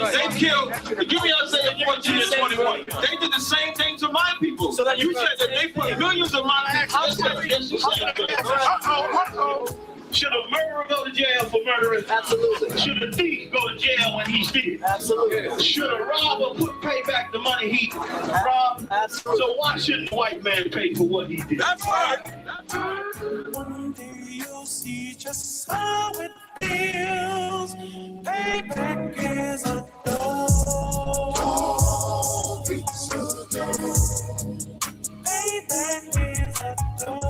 They killed, give me Isaiah 14 and 21. They did the same thing to my people. So that you said that they put millions of my access. Should a murderer go to jail for murdering? Absolutely. Should a thief go to jail when he steals? Absolutely. Should a robber pay back the money he robbed? Absolutely. So why shouldn't the white man pay for what he did? That's right. One day you'll see just how it feels. Payback is a dog. Payback is a dog.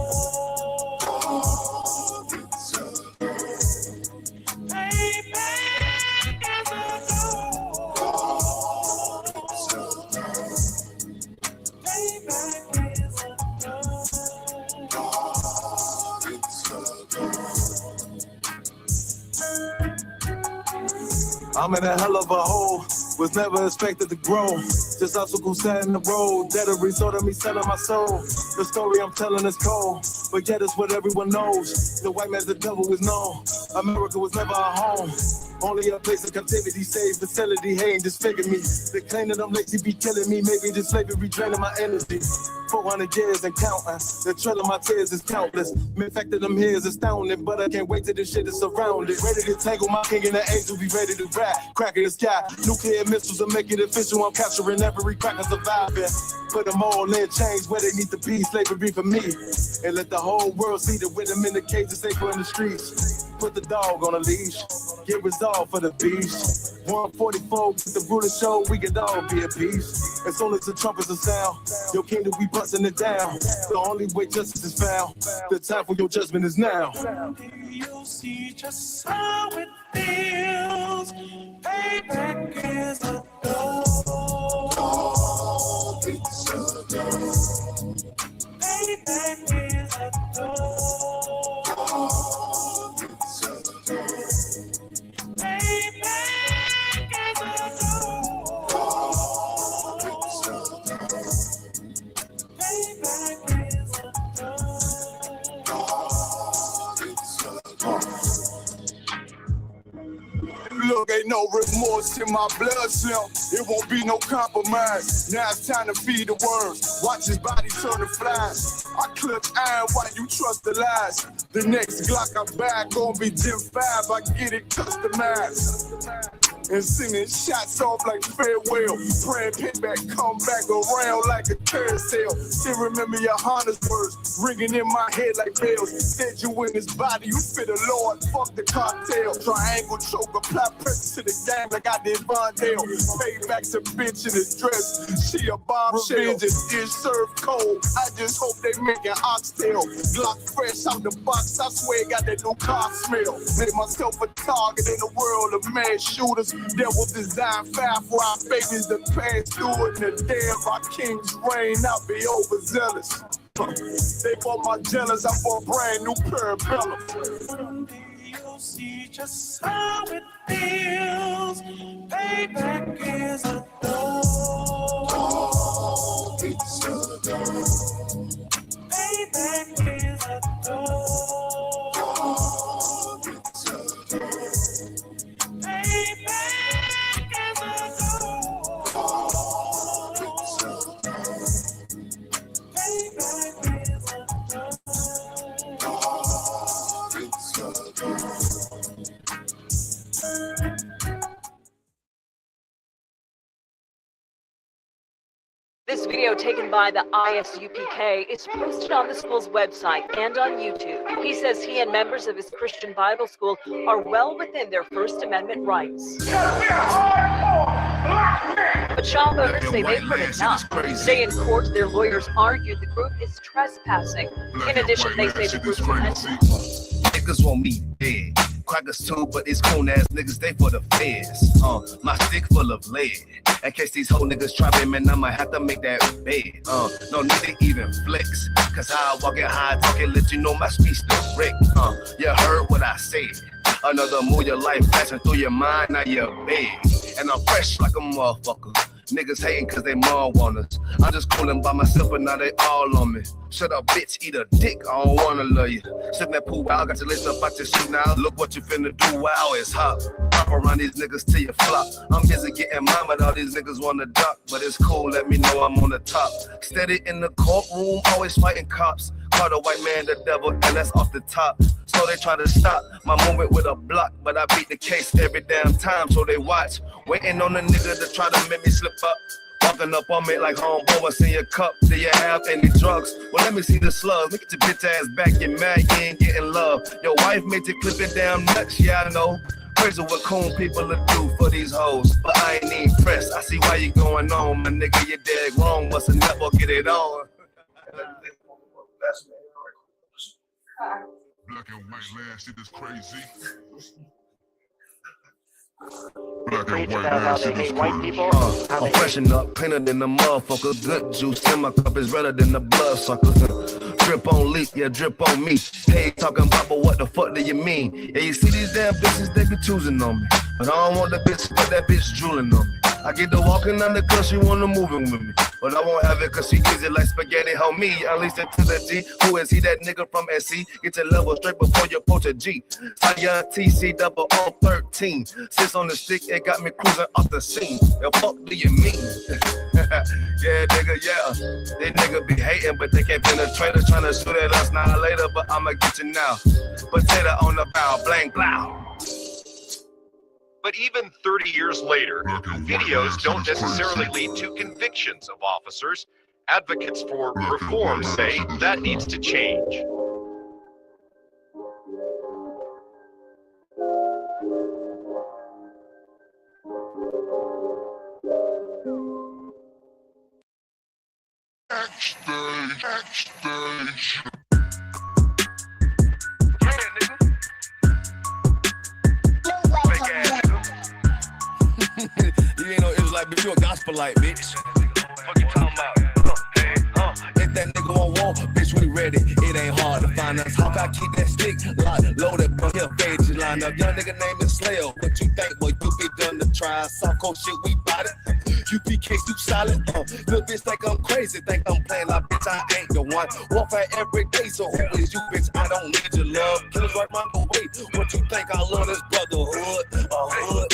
I'm in a hell of a hole, was never expected to grow. Just obstacles set in the road, that a result of me selling my soul. The story I'm telling is cold, but yet it's what everyone knows. The white man's the devil is known. America was never our home. Only a place of captivity, safe facility, hating disfigure me. They claim that I'm lazy, be killing me. Maybe this slavery draining my energy. 400 years and counting. The trail of my tears is countless. The fact that I'm here is astounding, but I can't wait till this shit is surrounded. Ready to tangle my king and the angel, be ready to rap. Crack in the sky, nuclear missiles are making it official. I'm capturing every cracker surviving. Put them all in chains where they need to be. Slavery for me. And let the whole world see that with them in the cages, safer in the streets. Put the dog on a leash. Get resolved for the beast. 144 with the ruler show, we can all be at peace. As soon as the trumpets are sound, your kingdom we busting it down. The only way justice is found, the time for your judgment is now. You'll see just how it feels. Payback is a dog. Payback is a dog. Look, ain't no remorse in my bloodstream. It won't be no compromise. Now it's time to feed the worms. Watch his body turn to flies. I clutch iron while you trust the lies. The next Glock I buy gon' be Gen 5. I get it customized. And sending shots off like farewell. Praying payback, come back around like a carousel. Still remember your Honda's words ringing in my head like bells. Said you in his body, you fit the Lord, fuck the cocktail. Triangle choke, apply pressure to the game like I did Vondale. Payback's a bitch in his dress, she a bombshell. Revenge is served cold, I just hope they make an oxtail. Glock fresh out the box, I swear got that new car smell. Made myself a target in the world of mad shooters. Devil design fire for our babies to pass through it. And the damn our king's reign, I'll be overzealous. They bought my jealous, I bought a brand new parabellum. You'll see just how it feels. Payback is a dog. Payback is a dog. This video taken by the ISUPK is posted on the school's website and on YouTube. He says he and members of his Christian Bible school are well within their First Amendment rights. But shop owners say they've heard enough. Today in court, their lawyers argued the group is trespassing. In addition, they say the group niggas want me dead. Crackers too, but it's cold ass niggas, they for the feds. My stick full of lead. In case these whole niggas try me, man, I might have to make that bed. No need to even flex. Cause how I walk it, how I talk it, let you know my speech direct. You heard what I said. Another move, your life passing through your mind, now you're big. And I'm fresh like a motherfucker. Niggas hating cause they mom want us. I'm just coolin' by myself, but now they all on me. Shut up, bitch, eat a dick, I don't wanna love you. Sip that pool out, got your list up out your shit now. Look what you finna do, wow, it's hot. Pop around these niggas till you flop. I'm busy getting mine, but all these niggas wanna duck. But it's cool, let me know I'm on the top. Steady in the courtroom, always fighting cops. Call the white man the devil, and that's off the top. So they try to stop my movement with a block, but I beat the case every damn time, so they watch. Waiting on the nigga to try to make me slip up. Walking up on me like homeboy, what's in your cup? Do you have any drugs? Well, let me see the slugs. Look at your bitch ass back, you're mad, you ain't getting love. Your wife made you clip it damn nuts, yeah, I know. Crazy what cool people will do for these hoes, but I ain't even pressed. I see why you going on, my nigga, you dead wrong. Must have never get it on. Black and white land shit is crazy. Black and white land shit is crazy. I'm freshen up, painted in the motherfucker. Good juice in my cup is redder than the blood sucker. Drip on leak, yeah, drip on me. Hey, talking about, but what the fuck do you mean? Yeah, you see these damn bitches, they be choosing on me. But I don't want the bitch, but that bitch drooling on me. I get to walking on the cause she wanna moving with me. But I won't have it cause she easy like spaghetti, homie. At least it to the G. Who is he, that nigga from SC? Get your level straight before you approach a G. Taya TC double on 13. Sits on the stick, it got me cruising off the scene. The fuck do you mean? Yeah, nigga, yeah. They nigga be hating, but they can't penetrate us. Trying to shoot at us now later, but I'ma get you now. Potato on the bow, blank, blow. But even 30 years later, videos don't necessarily lead to convictions of officers. Advocates for reform say that needs to change. Backstage. You ain't no Israelite, bitch, you a gospelite, bitch. What you talking about? If that nigga on wall, bitch, we ready. It ain't hard to find us. How can I keep that stick locked, loaded, but here, fade you line up. Young nigga name is Slayer. What you think, boy, you be done to try. Soft cold shit, we bout it. UPK too solid. Little bitch think I'm crazy, think I'm playing like bitch, I ain't the one. Warfare every day, so who is you, bitch? I don't need your love. Killers right my way. What you think I love this brotherhood? Hood.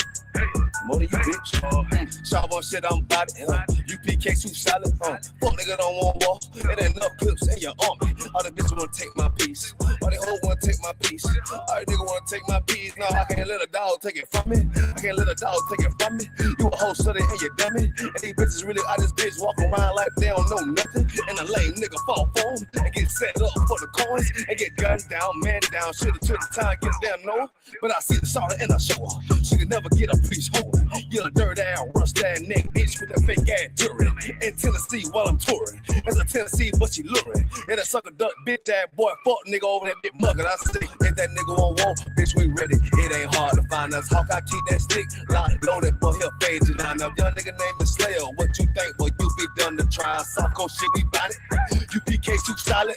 More than you, bitch. Sharp on shit, I'm about it. UPK too solid. Fuck nigga don't want war. It ain't enough clips in your army. All the bitches wanna take my piece. All they hoes wanna take my piece. All the nigga wanna take my piece. No, I can't let a dog take it from me. I can't let a dog take it from me. You a whole study and you dummy. And these bitches really out this bitch walk around like they don't know nothing. And a lame nigga fall for them and get set up for the coins and get gunned down, man down. Should've took the time, get damn no. But I see the sorrow and I show her. She could never get a piece home. You're a dirt ass, rust ass neck bitch with a fake ass jury. In Tennessee while I'm touring. It's a Tennessee, but she luring. And a sucker duck bitch ass boy, fuck nigga over that big mugger. I say, if that nigga won't walk, bitch, we ready. It ain't hard to find us. How can I keep that stick locked, loaded, but he'll fade you line up. Young nigga named the Slayer. What you think, boy, you be done to try. Soft cold shit, we bout it. UPK too solid.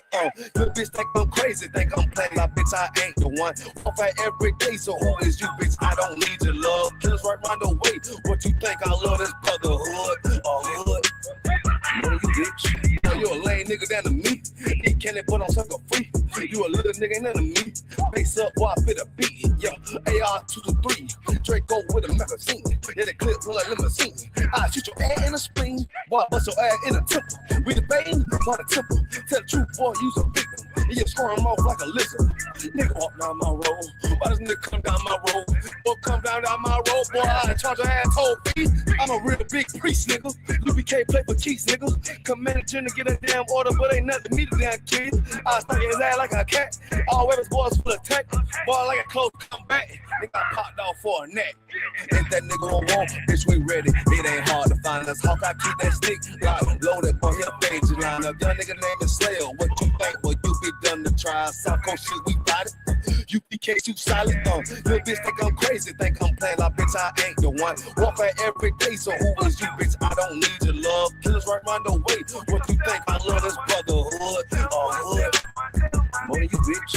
Little bitch think I'm crazy, think I'm playing like bitch, I ain't the one. Warfare every day, so who is you, bitch? I don't need your love. Killers right round the way. What you think I love this brotherhood? Hood. What are you, bitch? You a lame nigga down to me. Eat candy, but I'm sucker free. You a little nigga, ain't none of me. Face up while I fit a beat. Yeah, AR-223. Draco with a magazine. Yeah, the clip full of limousine. I shoot your ass in a spring. Why bust your ass in a temple? We the bane, why the temple? Tell the truth, boy, you's a victim. And you squirm off like a lizard. Nigga walk down my road. Why does nigga come down my road? Boy, come down my road, boy. I charge your asshole fee. I'm a real big priest, nigga. UPK play for keys, nigga. Come managing to get a damn order, but ain't nothing to me to damn kid. I stuck his ass like a cat. All weapons boys full of tech. Boy, like a close comeback. Nigga got popped off for a neck. If that nigga won't walk, bitch, we ready. It ain't hard to find us. How can I keep that stick locked, loaded, boy, he'll fade you line up. Young nigga named is Slayer. What you think, boy, you be done to try. South Coast shit, we got it. UPK too solid, little bitch think I'm crazy, think I'm playing like bitch, I ain't the one. Warfare every day, so who is you, bitch? I don't need your love. Killers right round the way. What you think? I love this brotherhood. Hood. More than you, bitch.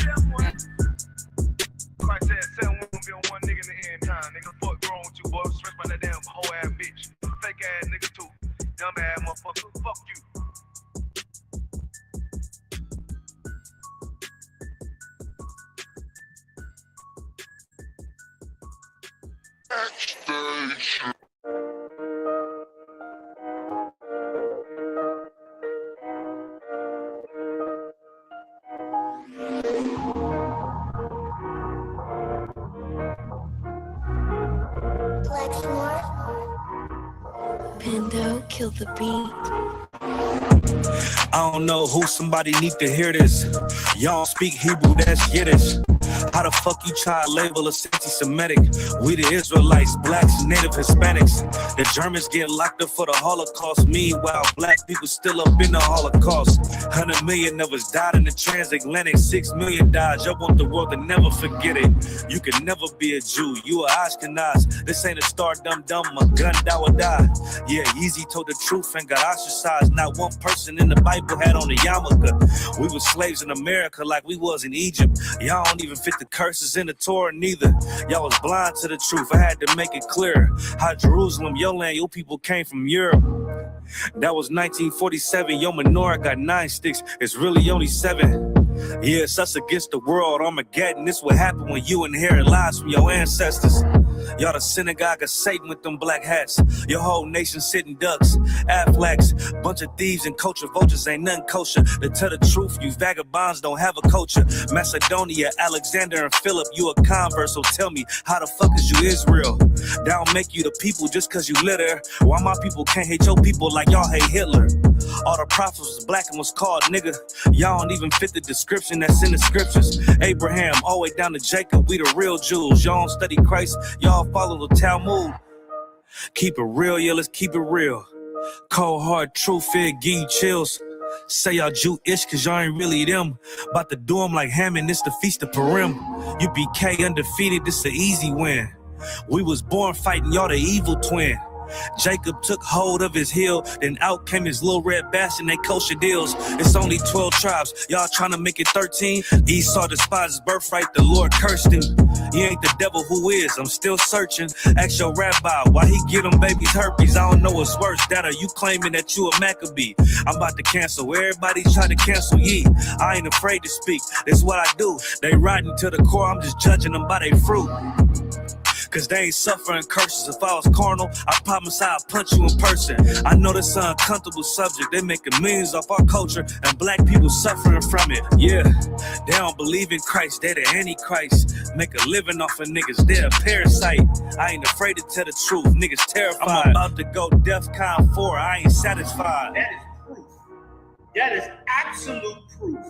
Christ said, 7 women be on one nigga in the end time. Nigga, fuck wrong with you, boy. Stressed by that damn whole ass bitch. Fake whack ass nigga too. Dumb ass motherfucker. Fuck you. Pando, kill the beat. I don't know who, somebody need to hear this. Y'all speak Hebrew, that's Yiddish. How the fuck you try to label us anti-Semitic? We the Israelites, blacks, native Hispanics. The Germans get locked up for the Holocaust. Meanwhile, black people still up in the Holocaust. 100 million of us died in the transatlantic. 6 million died. Y'all want the world to never forget it. You can never be a Jew. You a Ashkenaz. This ain't a star dumb. A gun die or die. Yeah, Yeezy told the truth and got ostracized. Not one person in the Bible had on a yarmulke. We were slaves in America like we was in Egypt. Y'all don't even fit the curses in the Torah neither. Y'all was blind to the truth. I had to make it clear how Jerusalem, your land, your people came from Europe. That was 1947. Your menorah got 9 sticks. It's really only 7. Yeah, it's us against the world. Armageddon. This what happened when you inherit lies from your ancestors. Y'all the synagogue of Satan with them black hats. Your whole nation sitting ducks, Aflacs, bunch of thieves and culture vultures ain't nothing kosher. To tell the truth, you vagabonds don't have a culture. Macedonia, Alexander and Philip, you a convert, so tell me, how the fuck is you Israel? That don't make you the people just cause you litter. Why my people can't hate your people like y'all hate Hitler? All the prophets was black and was called nigga. Y'all don't even fit the description that's in the scriptures. Abraham, all the way down to Jacob, we the real Jews. Y'all don't study Christ, y'all follow the Talmud. Keep it real, yeah, let's keep it real. Cold hard truth, it give you chills. Say y'all Jewish cause y'all ain't really them. About to do them like Hammond, it's the Feast of Purim. You BK undefeated, this an easy win. We was born fighting, y'all the evil twin. Jacob took hold of his heel, then out came his little red bastard, they kosher deals. It's only 12 tribes, y'all trying to make it 13. Esau despised his birthright, the Lord cursed him. He ain't the devil who is, I'm still searching. Ask your rabbi, why he get them babies herpes? I don't know what's worse, that or you claiming that you a Maccabee. I'm about to cancel, everybody try to cancel ye. I ain't afraid to speak, that's what I do. They riding to the core, I'm just judging them by their fruit. Cause they ain't suffering curses. If I was carnal, I promise I'd punch you in person. I know this is an uncomfortable subject. They making millions off our culture and black people suffering from it. Yeah, they don't believe in Christ. They the Antichrist. Make a living off of niggas. They're a parasite. I ain't afraid to tell the truth. Niggas terrified. I'm about to go DEFCON 4. I ain't satisfied. That is proof. That is absolute proof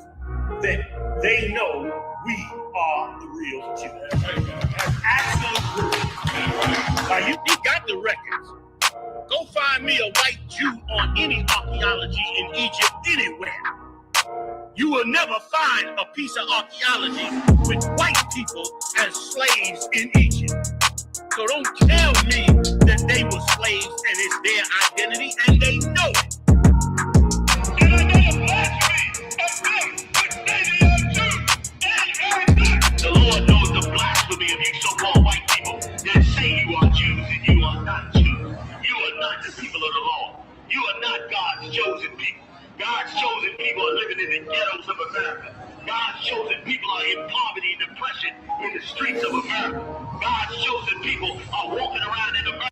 that they know we are the real Jews. That's absolute proof. Now you got the records. Go find me a white Jew on any archaeology in Egypt anywhere. You will never find a piece of archaeology with white people as slaves in Egypt. So don't tell me that they were slaves and it's their identity, and they know it. And I know the blasphemy of them, but they are Jews. The Lord knows the blasphemy of you so-called white people that say you are Jews and you are not Jews. You are not the people of the law. You are not God's chosen people. God's chosen people are living in the ghettos of America. God's chosen people are in poverty and depression in the streets of America. God's chosen people are walking around in America.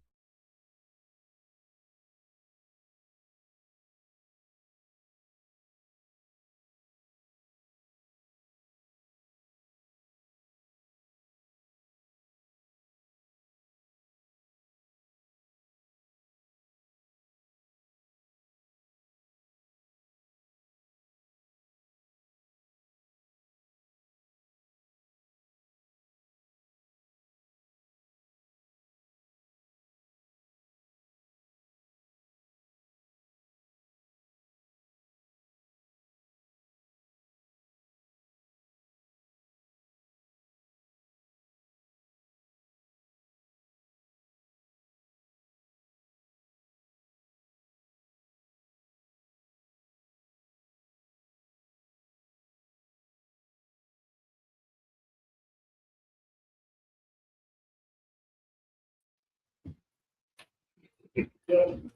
Testing.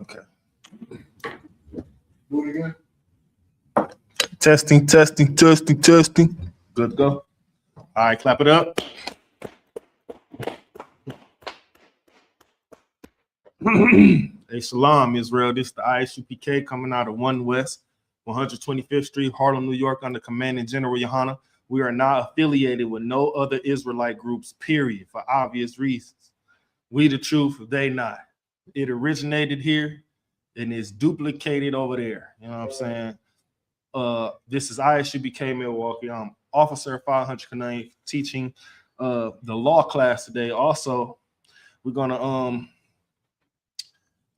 Okay. Do it again. Testing. Good to go. All right, clap it up. Hey, shalom, Israel. This is the ISUPK coming out of 1 West, 125th Street, Harlem, New York, under Commanding General Yohana. We are not affiliated with no other Israelite groups, period, for obvious reasons. We the truth, they not. It originated here and is duplicated over there. You know what I'm saying? This is ISUPK Milwaukee. I'm Officer 500 Kanani, teaching the law class today. Also, we're gonna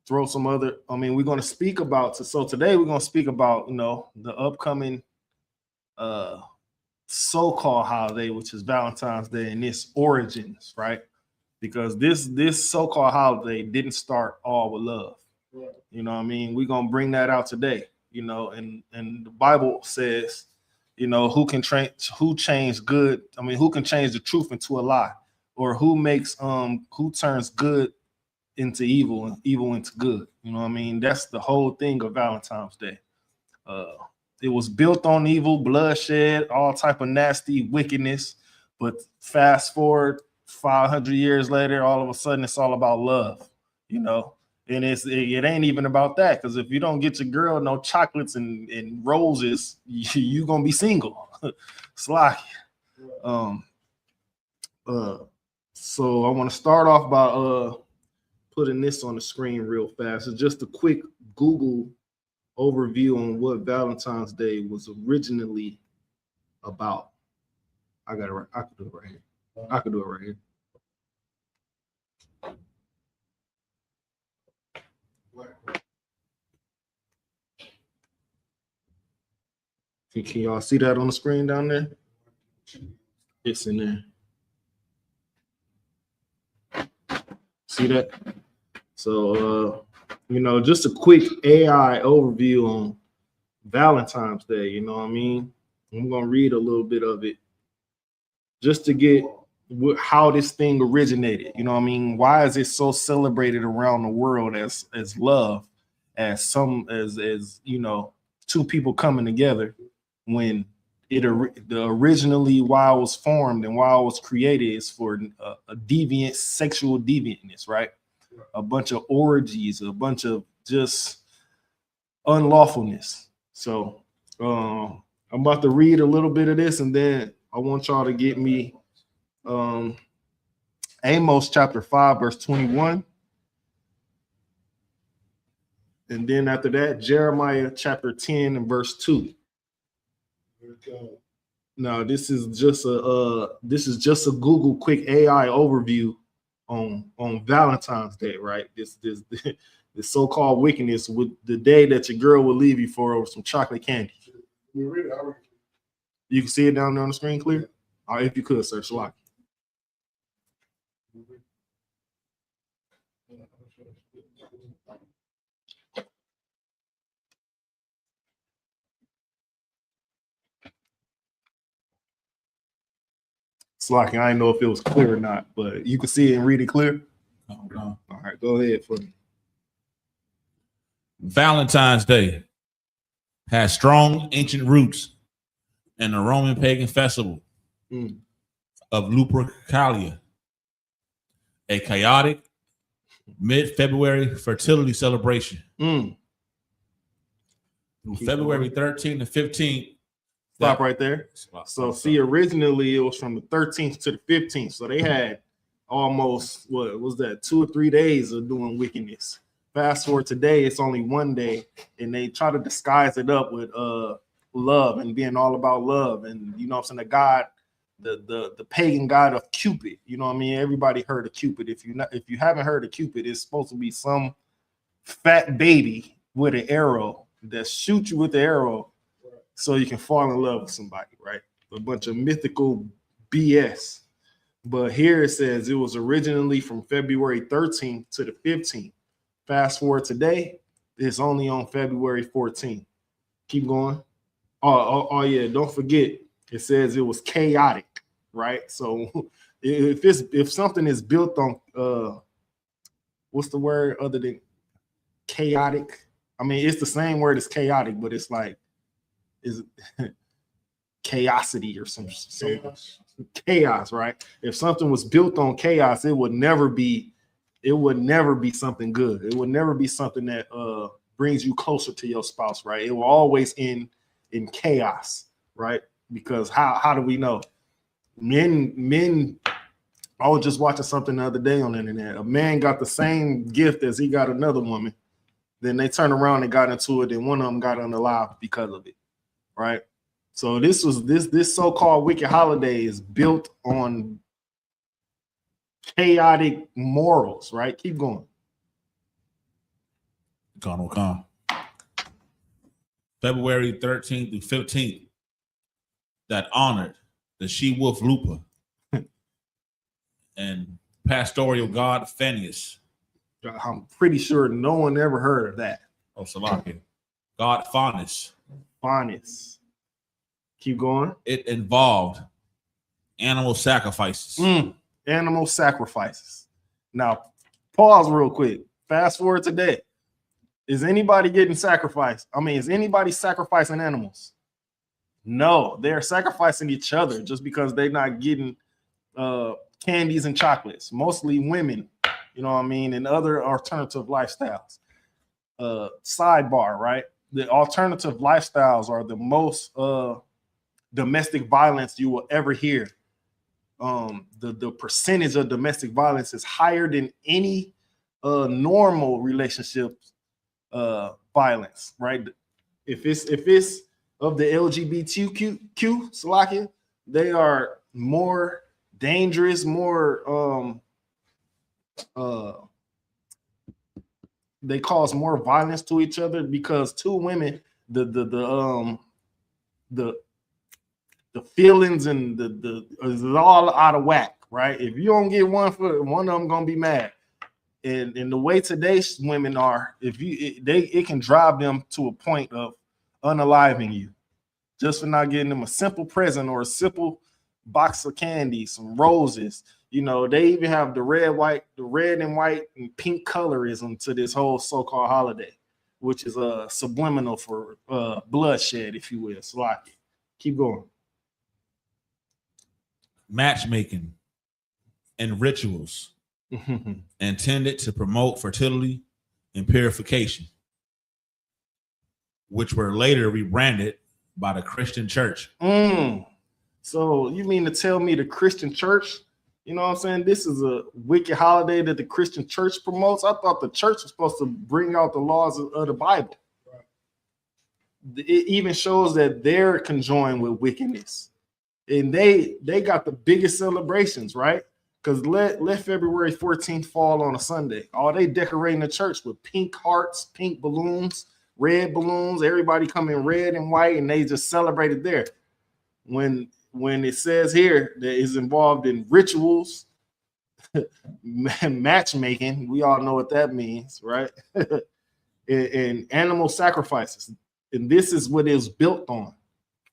throw some other. We're gonna speak about. So today we're gonna speak about the upcoming so-called holiday, which is Valentine's Day, and its origins, right? Because this so-called holiday didn't start all with love. You know what I mean? We're gonna bring that out today. And the Bible says, who can change good? Who can change the truth into a lie, or who turns good into evil and evil into good? You know what I mean? That's the whole thing of Valentine's Day. It was built on evil, bloodshed, all type of nasty wickedness. But fast forward 500 years later, all of a sudden it's all about love, and it ain't even about that, because if you don't get your girl no chocolates and roses, you gonna be single. It's like so I want to start off by putting this on the screen real fast. It's just a quick Google overview on what Valentine's Day was originally about. I got it right. I could do it right here. Can y'all see that on the screen down there? It's in there. See that? So, just a quick AI overview on Valentine's Day. You know what I mean? I'm going to read a little bit of it just to get how this thing originated. You know what I mean? Why is it so celebrated around the world as love, as two people coming together, when originally why it was formed and why it was created is for a deviant, sexual deviantness, right? A bunch of orgies, a bunch of just unlawfulness. So I'm about to read a little bit of this, and then I want y'all to get me Amos chapter 5, verse 21. And then after that, Jeremiah chapter 10 and verse 2. Now, this is just a Google quick AI overview on Valentine's Day, right? This so-called wickedness with the day that your girl will leave you for over some chocolate candy. You can see it down there on the screen clear? All right, if you could, sir, Shalaki. Slocking, I didn't know if it was clear or not, but you can see it and read it clear. No. All right, go ahead for me. Valentine's Day has strong ancient roots in the Roman pagan festival of Lupercalia, a chaotic mid-February fertility celebration. From February 13th to 15th. Stop right there. So see, originally it was from the 13th to the 15th. So they had almost, what was that, 2 or 3 days of doing wickedness. Fast forward today, it's only 1 day, and they try to disguise it up with love and being all about love. And you know what I'm saying, the god, the pagan god of Cupid. You know what I mean? Everybody heard of Cupid. If you haven't heard of Cupid, it's supposed to be some fat baby with an arrow that shoots you with the arrow so you can fall in love with somebody, right? A bunch of mythical BS. But here it says it was originally from February 13th to the 15th. Fast forward today, it's only on February 14th. Keep going. Oh yeah, don't forget it says it was chaotic, right? So if something is built on what's the word other than chaotic? I mean, it's the same word as chaotic, but it's like is chaosity or some chaos, right? If something was built on chaos, it would never be something good. It would never be something that brings you closer to your spouse, right? It will always end in chaos, right? Because how do we know? Men, I was just watching something the other day on the internet. A man got the same gift as he got another woman. Then they turned around and got into it, and one of them got unalive because of it, right? So this so-called wicked holiday is built on chaotic morals, right? Keep going. Gone. February 13th through 15th, that honored the she-wolf Lupa and pastoral god Phineas. I'm pretty sure no one ever heard of that. Oh, Salakia. God Faunus. Faunus. Keep going. It involved animal sacrifices. Animal sacrifices. Now, pause real quick. Fast forward today. Is anybody getting sacrificed? I mean, is anybody sacrificing animals? No, they're sacrificing each other just because they're not getting candies and chocolates. Mostly women, you know what I mean, and other alternative lifestyles. Sidebar, right? The alternative lifestyles are the most domestic violence you will ever hear. The percentage of domestic violence is higher than any normal relationship violence, right? If it's of the LGBTQ Salakia, they are more dangerous, more they cause more violence to each other because two women, the feelings and the is all out of whack, right? If you don't get one of them gonna be mad. And the way today's women are, it can drive them to a point of unaliving you just for not getting them a simple present or a simple box of candy, some roses. You know, they even have the red and white and pink colorism to this whole so-called holiday, which is subliminal for bloodshed, if you will. Salaki. Keep going. Matchmaking and rituals intended to promote fertility and purification, which were later rebranded by the Christian church. So you mean to tell me the Christian church, you know what I'm saying, this is a wicked holiday that the Christian church promotes? I thought the church was supposed to bring out the laws of the Bible. It even shows that they're conjoined with wickedness. And they got the biggest celebrations, right? Because let February 14th fall on a Sunday. Oh, they decorating the church with pink hearts, pink balloons, red balloons. Everybody come in red and white, and they just celebrated there. When it says here that is involved in rituals, matchmaking, we all know what that means, right? and animal sacrifices. And this is what it was built on.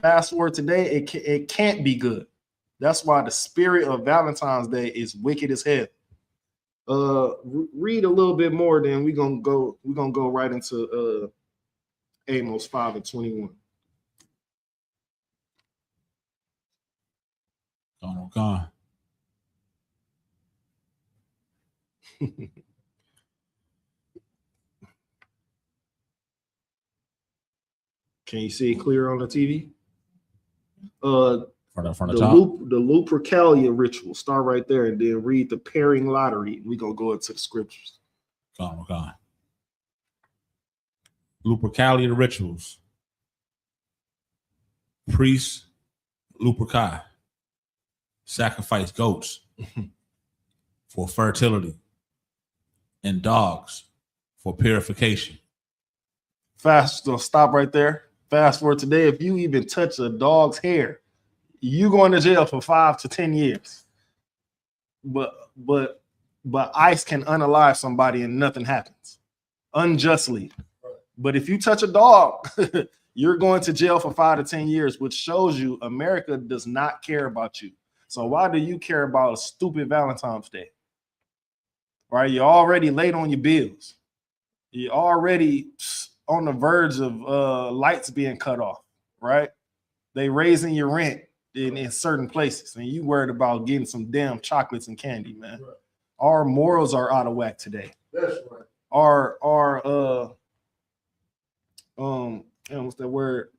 Fast forward today, it can't be good. That's why the spirit of Valentine's Day is wicked as hell. Read a little bit more, then we're gonna go right into Amos 5:21. Gone. Can you see it clear on the TV? From the top. The Lupercalia ritual. Start right there and then read the pairing lottery. We're gonna go into the scriptures. Gone. Lupercalia rituals. Priests, Luperci, sacrifice goats for fertility and dogs for purification. Stop right there. Fast forward today. If you even touch a dog's hair, you going to jail for 5 to 10 years. But ICE can unalive somebody and nothing happens unjustly. But if you touch a dog, You're going to jail for 5 to 10 years, which shows you America does not care about you. So why do you care about a stupid Valentine's Day? Right? You're already late on your bills. You're already on the verge of lights being cut off, right? They raising your rent in certain places, and you worried about getting some damn chocolates and candy, man. Right. Our morals are out of whack today. That's right. Our what's that word?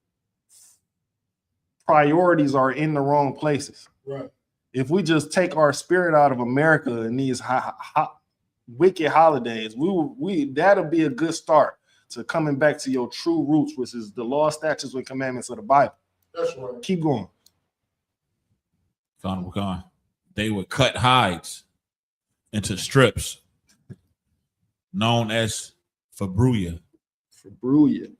Priorities are in the wrong places. Right. If we just take our spirit out of America and these wicked holidays, we that'll be a good start to coming back to your true roots, which is the law, statutes, and commandments of the Bible. That's right. Keep going. They would cut hides into strips known as fabruya. Fabruya.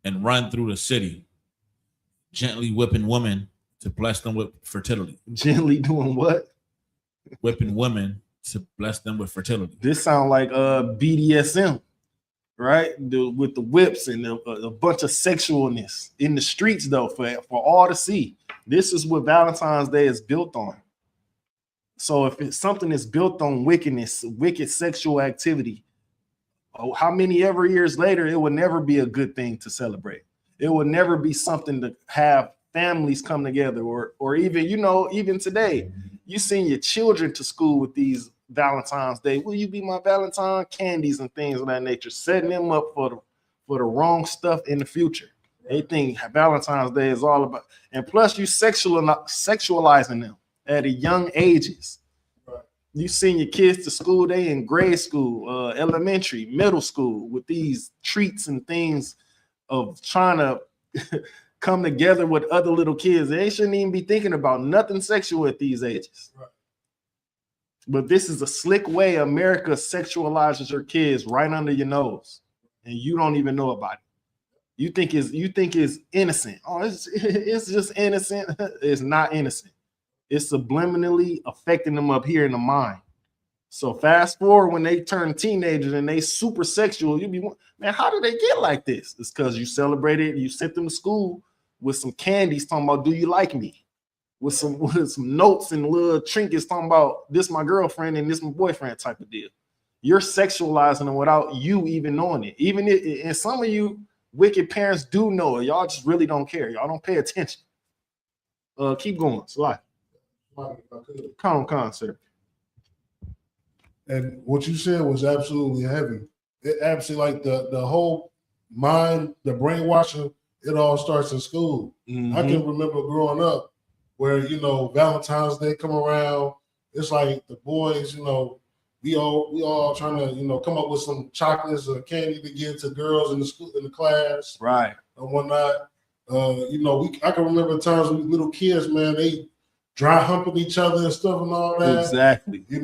And run through the city, gently whipping women to bless them with fertility. Gently doing what? Whipping women to bless them with fertility. This sounds like BDSM, right? With the whips and a bunch of sexualness in the streets, though, for all to see. This is what Valentine's Day is built on. So if it's something that's built on wickedness, wicked sexual activity, how many ever years later, it would never be a good thing to celebrate. It would never be something to have families come together, or even, even today, you send your children to school with these Valentine's Day. Will you be my Valentine? Candies and things of that nature, setting them up for the wrong stuff in the future. They think Valentine's Day is all about, and plus you sexualizing them at a young ages. You send your kids to school, they in grade school, elementary, middle school, with these treats and things of trying to come together with other little kids. They shouldn't even be thinking about nothing sexual at these ages. Right. But this is a slick way America sexualizes your kids right under your nose, and you don't even know about it. You think it's innocent. Oh, it's just innocent. It's not innocent. It's subliminally affecting them up here in the mind. So fast forward when they turn teenagers and they super sexual, you be, man, how did they get like this? It's because you celebrated, you sent them to school with some candies talking about, do you like me? With some notes and little trinkets talking about, this my girlfriend and this my boyfriend type of deal. You're sexualizing them without you even knowing it. Even if, and some of you wicked parents do know it. Y'all just really don't care. Y'all don't pay attention. Keep going. It's life. Sir. And what you said was absolutely heavy. It absolutely, like the whole mind, the brainwashing, it all starts in school. Mm-hmm. I can remember growing up where, Valentine's Day come around, it's like the boys, we all trying to, come up with some chocolates or candy to give to girls in the school, in the class. Right. And whatnot. I can remember times when little kids, man, they dry humping each other and stuff and all that. Exactly. A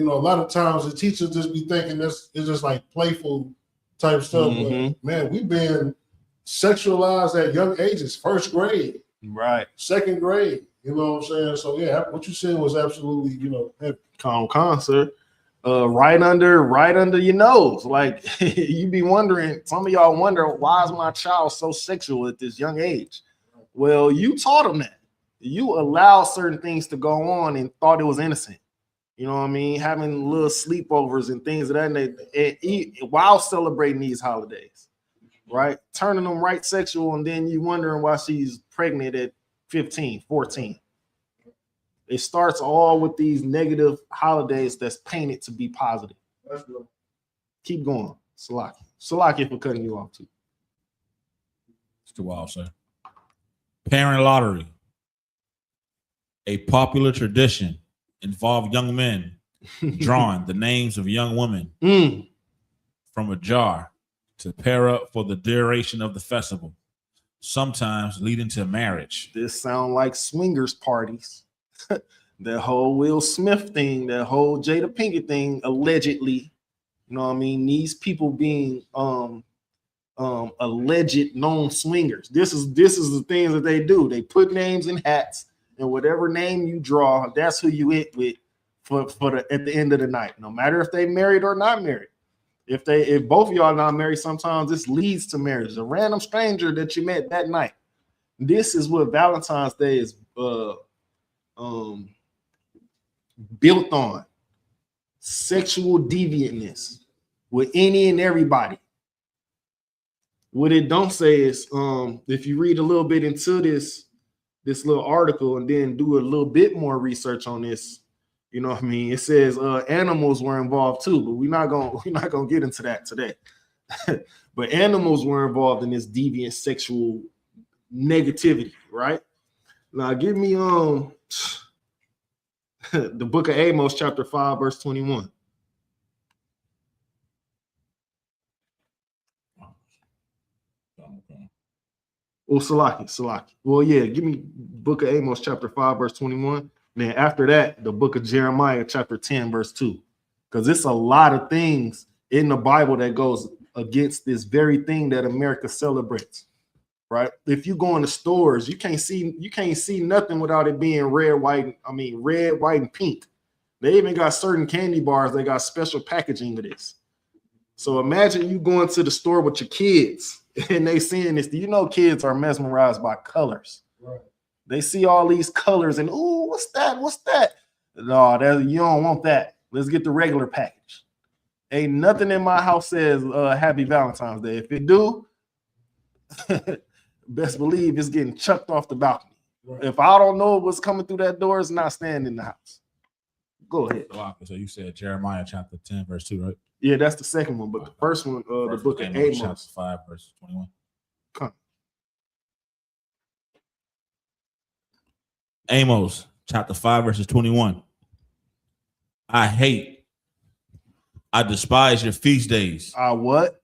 lot of times the teachers just be thinking it's just like playful type stuff. Mm-hmm. But man, we've been sexualized at young ages, first grade, right, second grade. You know what I'm saying? So yeah, what you said was absolutely, heavy. Sir. Right under your nose. Like you be wondering, some of y'all wonder, why is my child so sexual at this young age? Well, you taught them that. You allowed certain things to go on and thought it was innocent. You know what I mean? Having little sleepovers and things of that nature while celebrating these holidays, right? Turning them right sexual, and then you wondering why she's pregnant at 15, 14. It starts all with these negative holidays that's painted to be positive. That's good. Keep going. Salaki for cutting you off too. It's too wild, sir. Parent lottery. A popular tradition involved young men drawing the names of young women from a jar to pair up for the duration of the festival, sometimes leading to marriage. This sound like swingers parties. That whole Will Smith thing, that whole Jada Pinkett thing, allegedly. You know what I mean? These people being alleged known swingers. This is the things that they do. They put names in hats, and whatever name you draw, that's who you hit with for the at the end of the night. No matter if they married or not married. If both of y'all not married, sometimes this leads to marriage. A random stranger that you met that night. This is what Valentine's Day is built on. Sexual deviantness with any and everybody. What it don't say is, if you read a little bit into this little article and then do a little bit more research on this, you know what I mean? It says animals were involved too, but we're not gonna get into that today. But animals were involved in this deviant sexual negativity, right? Now give me the book of Amos, chapter 5, verse 21. Well, Salaki. Well, yeah, give me book of Amos, chapter 5, verse 21. Then after that, the book of Jeremiah, chapter 10, verse 2. Because it's a lot of things in the Bible that goes against this very thing that America celebrates. Right? If you go in the stores, you can't see nothing without it being red, white, and pink. They even got certain candy bars, they got special packaging of this. So imagine you going to the store with your kids and they seeing this. You know, kids are mesmerized by colors. Right. They see all these colors and, ooh, what's that? What's that? No, you don't want that. Let's get the regular package. Ain't nothing in my house says Happy Valentine's Day. If it do, best believe it's getting chucked off the balcony. Right. If I don't know what's coming through that door, it's not staying in the house. Go ahead. So you said Jeremiah chapter 10, verse 2, right? Yeah, that's the second one. But the first one, the book of Amos, chapter 5, verse 21. Come. Amos chapter 5, verses 21. I despise your feast days. What?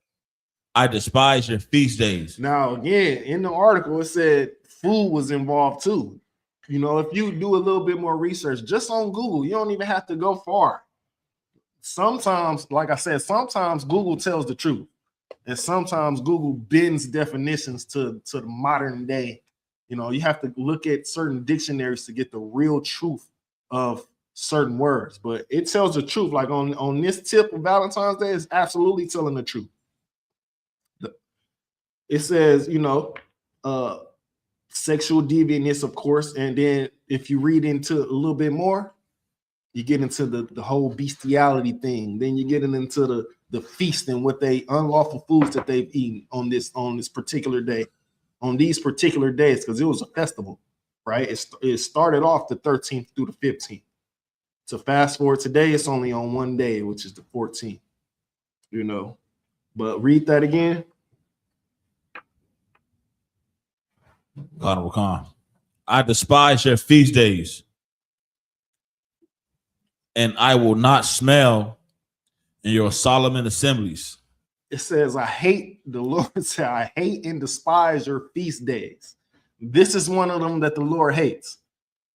I despise your feast days. Now, again, in the article, it said food was involved too. You know, if you do a little bit more research just on Google, you don't even have to go far. Sometimes, like I said, sometimes Google tells the truth. And sometimes Google bends definitions to the modern day. You know, you have to look at certain dictionaries to get the real truth of certain words. But it tells the truth. Like on this tip of Valentine's Day, it's absolutely telling the truth. It says, you know, sexual deviantness, of course. And then if you read into a little bit more, you get into the whole bestiality thing. Then you get into the feast and what they unlawful foods that they've eaten on this particular day, on these particular days, because it was a festival, right? It started off the 13th through the 15th. So fast forward today, it's only on one day, which is the 14th. You know, but read that again. Honorable Khan. I despise your feast days, and I will not smell in your solemn assemblies. It says, the Lord said, I hate and despise your feast days. This is one of them that the Lord hates,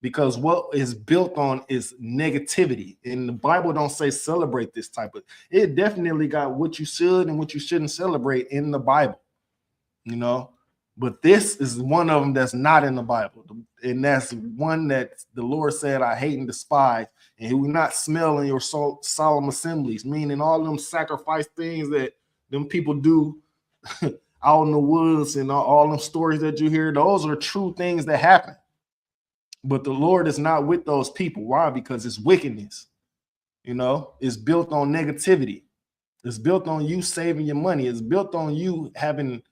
because what is built on is negativity. And the Bible don't say celebrate this type of, it definitely got what you should and what you shouldn't celebrate in the Bible, you know. But this is one of them that's not in the Bible. And that's one that the Lord said, I hate and despise. And he will not smell in your solemn assemblies, meaning all them sacrifice things that them people do out in the woods and all them stories that you hear. Those are true things that happen. But the Lord is not with those people. Why? Because it's wickedness. You know, it's built on negativity. It's built on you saving your money. It's built on you having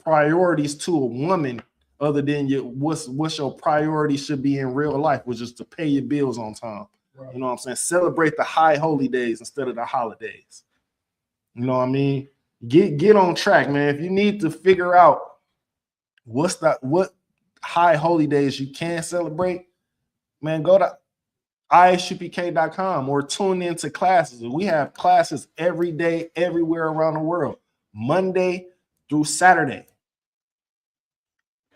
priorities to a woman other than what's your priority should be in real life, which is to pay your bills on time. Right. You know what I'm saying? Celebrate the high holy days instead of the holidays. You know what I mean? Get on track, man. If you need to figure out what high holy days you can celebrate, man, go to isupk.com or tune into classes. We have classes every day, everywhere around the world, Monday through Saturday.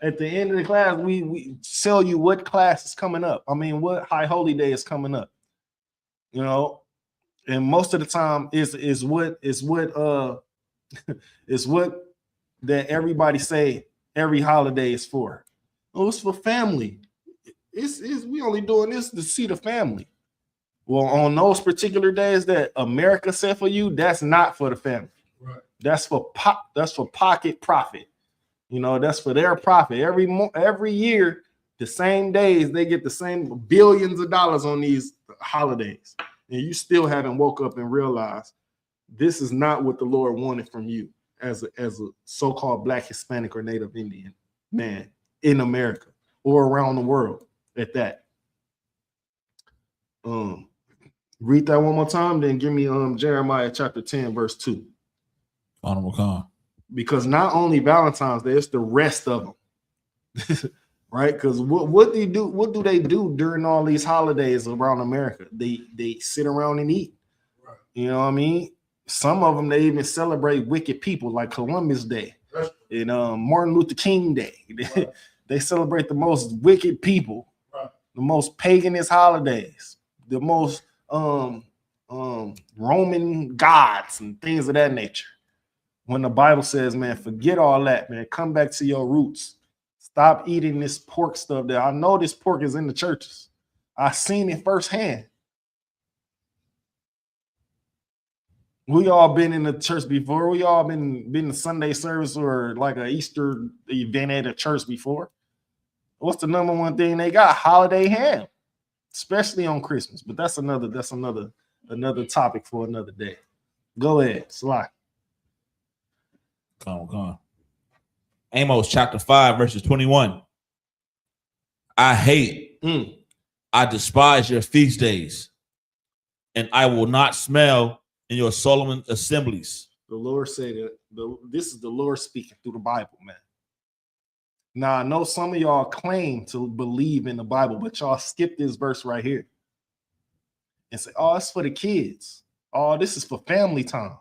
At the end of the class, we tell you what class is coming up. I mean, what high holy day is coming up. You know, and most of the time is what is what that everybody say every holiday is for. Oh, it's for family. It's we only doing this to see the family. Well, on those particular days that America set for you, that's not for the family. Right. That's for pocket profit. You know, that's for their profit. Every year, the same days, they get the same billions of dollars on these holidays. And you still haven't woke up and realized this is not what the Lord wanted from you as a so-called Black, Hispanic, or Native Indian man in America or around the world at that. Read that one more time, then give me Jeremiah chapter 10, verse 2. Honorable Khan. Because not only Valentine's Day, it's the rest of them. Right? Because what do they do during all these holidays around America? They sit around and eat. Right. You know what I mean? Some of them, they even celebrate wicked people like Columbus Day and Martin Luther King Day. Right. They celebrate the most wicked people, right. The most paganist holidays, the most Roman gods and things of that nature. When the Bible says, man, forget all that, man, come back to your roots. Stop eating this pork stuff there. I know this pork is in the churches. I've seen it firsthand. We all been in the church before. We all been to Sunday service or like an Easter event at a church before. What's the number one thing they got? Holiday ham, especially on Christmas. But that's another topic for another day. Go ahead, Sly. Come on. Amos chapter 5, verses 21. I hate, I despise your feast days, and I will not smell in your solemn assemblies. The Lord said that this is the Lord speaking through the Bible, man. Now, I know some of y'all claim to believe in the Bible, but y'all skip this verse right here and say, oh, it's for the kids. Oh, this is for family time.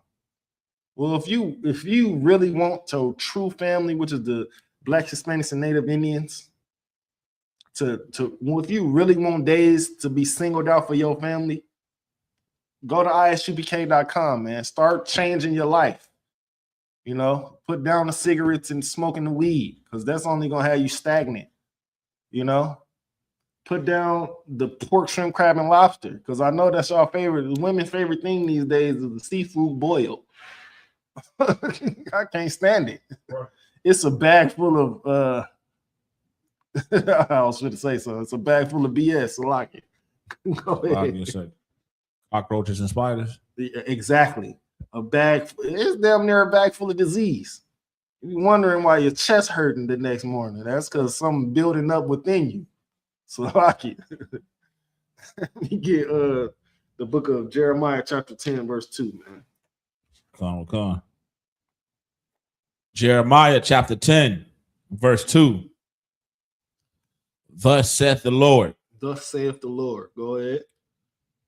Well, if you really want your true family, which is the Black, Hispanics, and Native Indians, if you really want days to be singled out for your family, go to isupk.com, man. Start changing your life. You know, put down the cigarettes and smoking the weed, because that's only gonna have you stagnant. You know, put down the pork, shrimp, crab, and lobster, because I know that's your favorite. The women's favorite thing these days is the seafood boil. I can't stand it. Right. It's a bag full of I was going to say so. It's a bag full of BS. I like it. Go ahead. Cockroaches and spiders. Exactly. It's damn near a bag full of disease. You're wondering why your chest hurting the next morning. That's because something building up within you. So I like it. Let me get the book of Jeremiah chapter 10, verse 2, man. Come on. Jeremiah chapter 10, verse 2. Thus saith the Lord. Thus saith the Lord. Go ahead.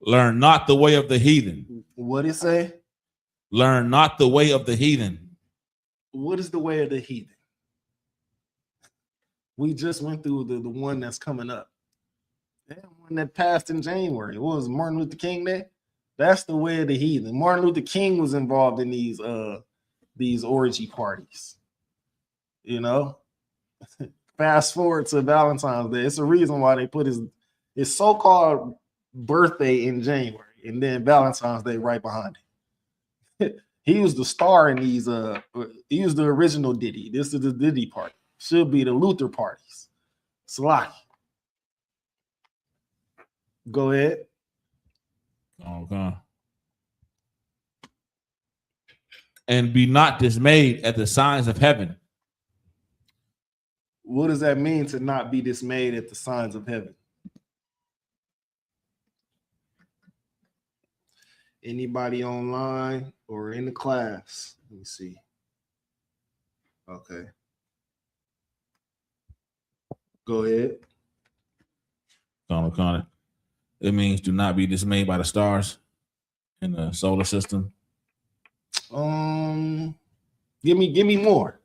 Learn not the way of the heathen. What did it say? Learn not the way of the heathen. What is the way of the heathen? We just went through the one that's coming up. That one that passed in January. What was Martin Luther King Day? That's the way of the heathen. Martin Luther King was involved in these orgy parties. You know? Fast forward to Valentine's Day. It's a reason why they put his so-called birthday in January and then Valentine's Day right behind it. He was the star in these. He was the original Diddy. This is the Diddy party. Should be the Luther parties. Slack. Go ahead. Okay. And be not dismayed at the signs of heaven. What does that mean to not be dismayed at the signs of heaven? Anybody online or in the class? Let me see. Okay. Go ahead. Connor. It means do not be dismayed by the stars in the solar system. Give me more.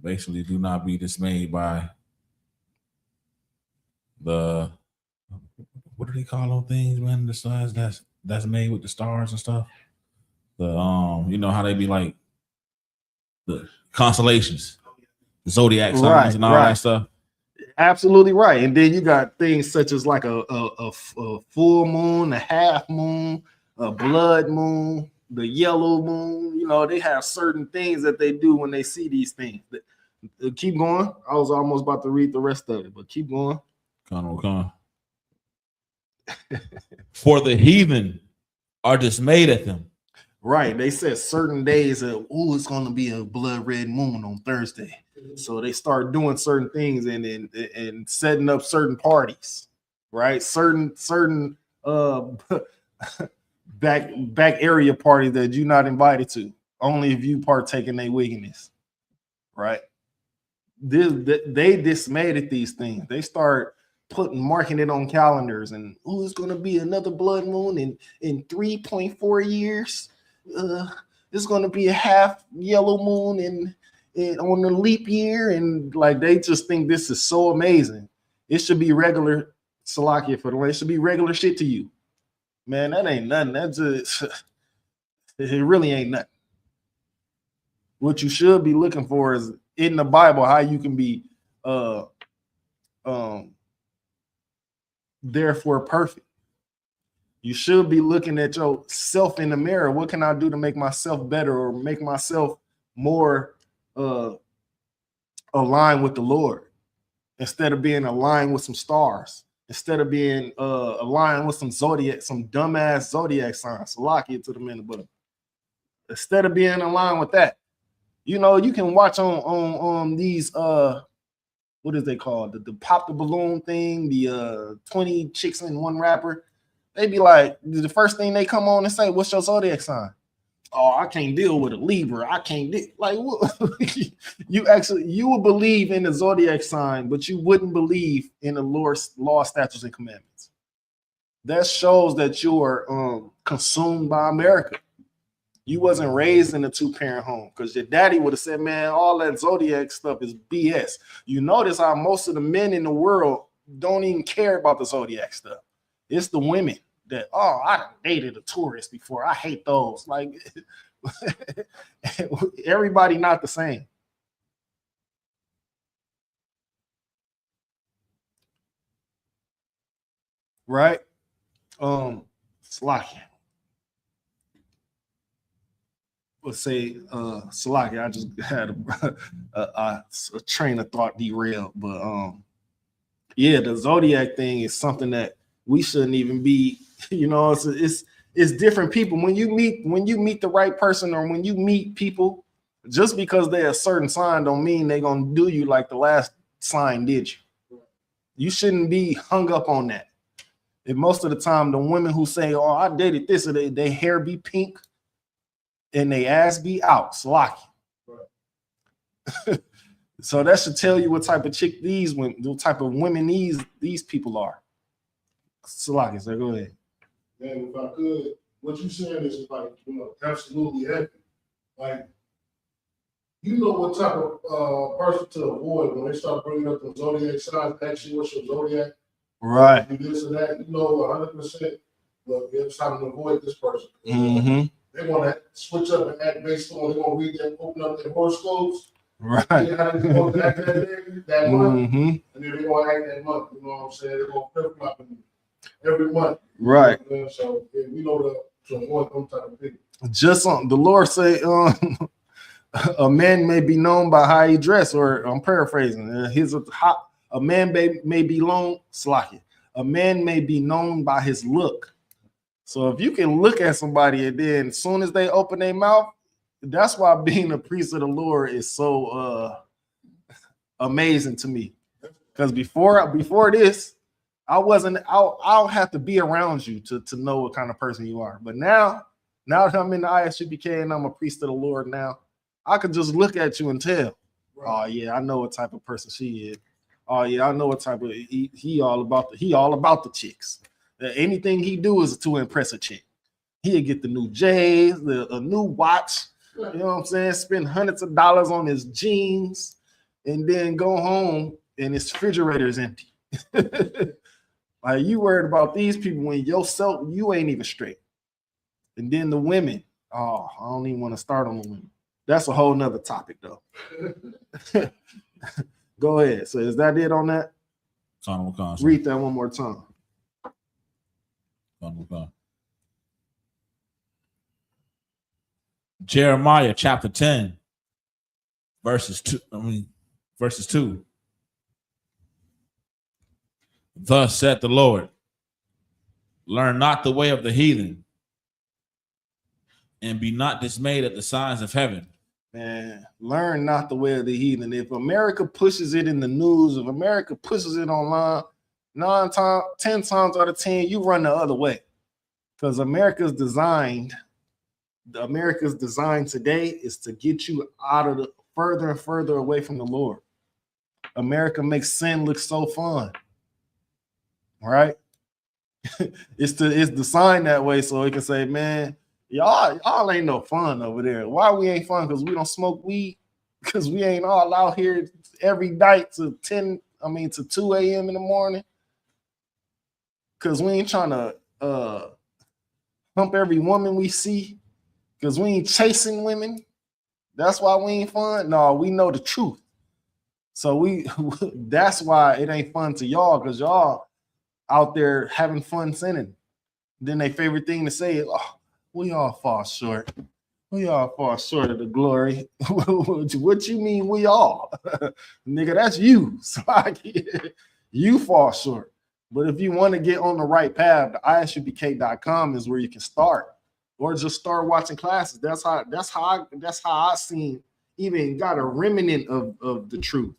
Basically, do not be dismayed by the, what do they call those things, man? The stars that's made with the stars and stuff. The you know how they be like the constellations, the zodiac signs and all that stuff. Absolutely right. And then you got things such as like a full moon, a half moon, a blood moon, the yellow moon. You know, they have certain things that they do when they see these things. Keep going. I was almost about to read the rest of it, but keep going. For the heathen are dismayed at them. Right. They said certain days of, oh, it's going to be a blood red moon on Thursday. So they start doing certain things and setting up certain parties, right? Certain back area parties that you're not invited to, only if you partake in their wickedness, right? They dismayed at these things. They start marking it on calendars, and it's going to be another blood moon in 3.4 years. It's going to be a half yellow moon in on the leap year, and like they just think this is so amazing. It should be regular Salakia for the way. It should be regular shit to you, man. That ain't nothing. That's just it really ain't nothing. What you should be looking for is in the Bible how you can be therefore perfect. You should be looking at yourself in the mirror. What can I do to make myself better or make myself more aligned with the Lord, instead of being aligned with some stars, instead of being aligned with some dumbass zodiac signs. Salakia to the men of Buddha. Instead of being aligned with that, you know, you can watch on these what is they called, the pop the balloon thing, the 20 chicks in one rapper. They be like, the first thing they come on and say, what's your zodiac sign? Oh, I can't deal with a Libra. I can't deal. Like, you would believe in the zodiac sign, but you wouldn't believe in the Lord's law, statutes, and commandments. That shows that you are consumed by America. You wasn't raised in a two-parent home, because your daddy would have said, man, all that zodiac stuff is BS. You notice how most of the men in the world don't even care about the zodiac stuff. It's the women that, oh, I dated a tourist before. I hate those. Like, everybody not the same. Right? Salakia. Let's say Salakia, I just had a train of thought derailed. But yeah, the zodiac thing is something that we shouldn't even be, you know, it's different people. When you meet the right person, or when you meet people, just because they're a certain sign don't mean they're gonna do you like the last sign did you. You shouldn't be hung up on that. And most of the time, the women who say, oh, I dated this, or they hair be pink and they ass be out, Salakia. Right. So that should tell you what type of chick what type of women these people are. Salakia, so go ahead. Man, if I could, what you saying is like, you know, absolutely heavy. Like, you know what type of person to avoid when they start bringing up the zodiac signs, actually what's your zodiac? Right. You this or that, you know, 100%. But it's time to avoid this person. Mm-hmm. They want to switch up and act based on, they want to read them, open up their horoscopes. Right. How they going to act that month, and then they're going to act that month. You know what I'm saying? They're going to flip flop every month. Right. You know, so yeah, we know to avoid them type of people. Just on the Lord say, a man may be known by how he dress, or I'm paraphrasing. A man may be known, Salakia. A man may be known by his look. So if you can look at somebody and then as soon as they open their mouth, that's why being a priest of the Lord is so amazing to me. Because before this, I'll have to be around you to know what kind of person you are. But now that I'm in the ISUPK and I'm a priest of the Lord now, I could just look at you and tell, right. Oh yeah, I know what type of person she is. Oh yeah, I know what type of he all about the chicks. Anything he do is to impress a chick. He'll get the new J's, a new watch. You know what I'm saying? Spend hundreds of dollars on his jeans, and then go home and his refrigerator is empty. Like, you worried about these people when yourself, you ain't even straight. And then the women, oh, I don't even want to start on the women. That's a whole nother topic though. Go ahead. So is that it on that? Read that one more time. Jeremiah chapter 10, verses 2. Thus saith the Lord, learn not the way of the heathen, and be not dismayed at the signs of heaven. Man, learn not the way of the heathen. If America pushes it in the news, if America pushes it online, 10 times out of 10, you run the other way. Because America's design today is to get you out of the further and further away from the Lord. America makes sin look so fun, right? It's designed that way so it can say, man, y'all ain't no fun over there. Why we ain't fun? Because we don't smoke weed. Because we ain't all out here every night to 2 a.m. in the morning. Because we ain't trying to hump every woman we see. Because we ain't chasing women. That's why we ain't fun. No, we know the truth. So that's why it ain't fun to y'all, because y'all out there having fun sinning. Then their favorite thing to say is, oh, we all fall short. We all fall short of the glory. What you mean we all? Nigga, that's you. So you fall short. But if you want to get on the right path, the isupk.com is where you can start. Or just start watching classes. That's how I seen even got a remnant of the truth.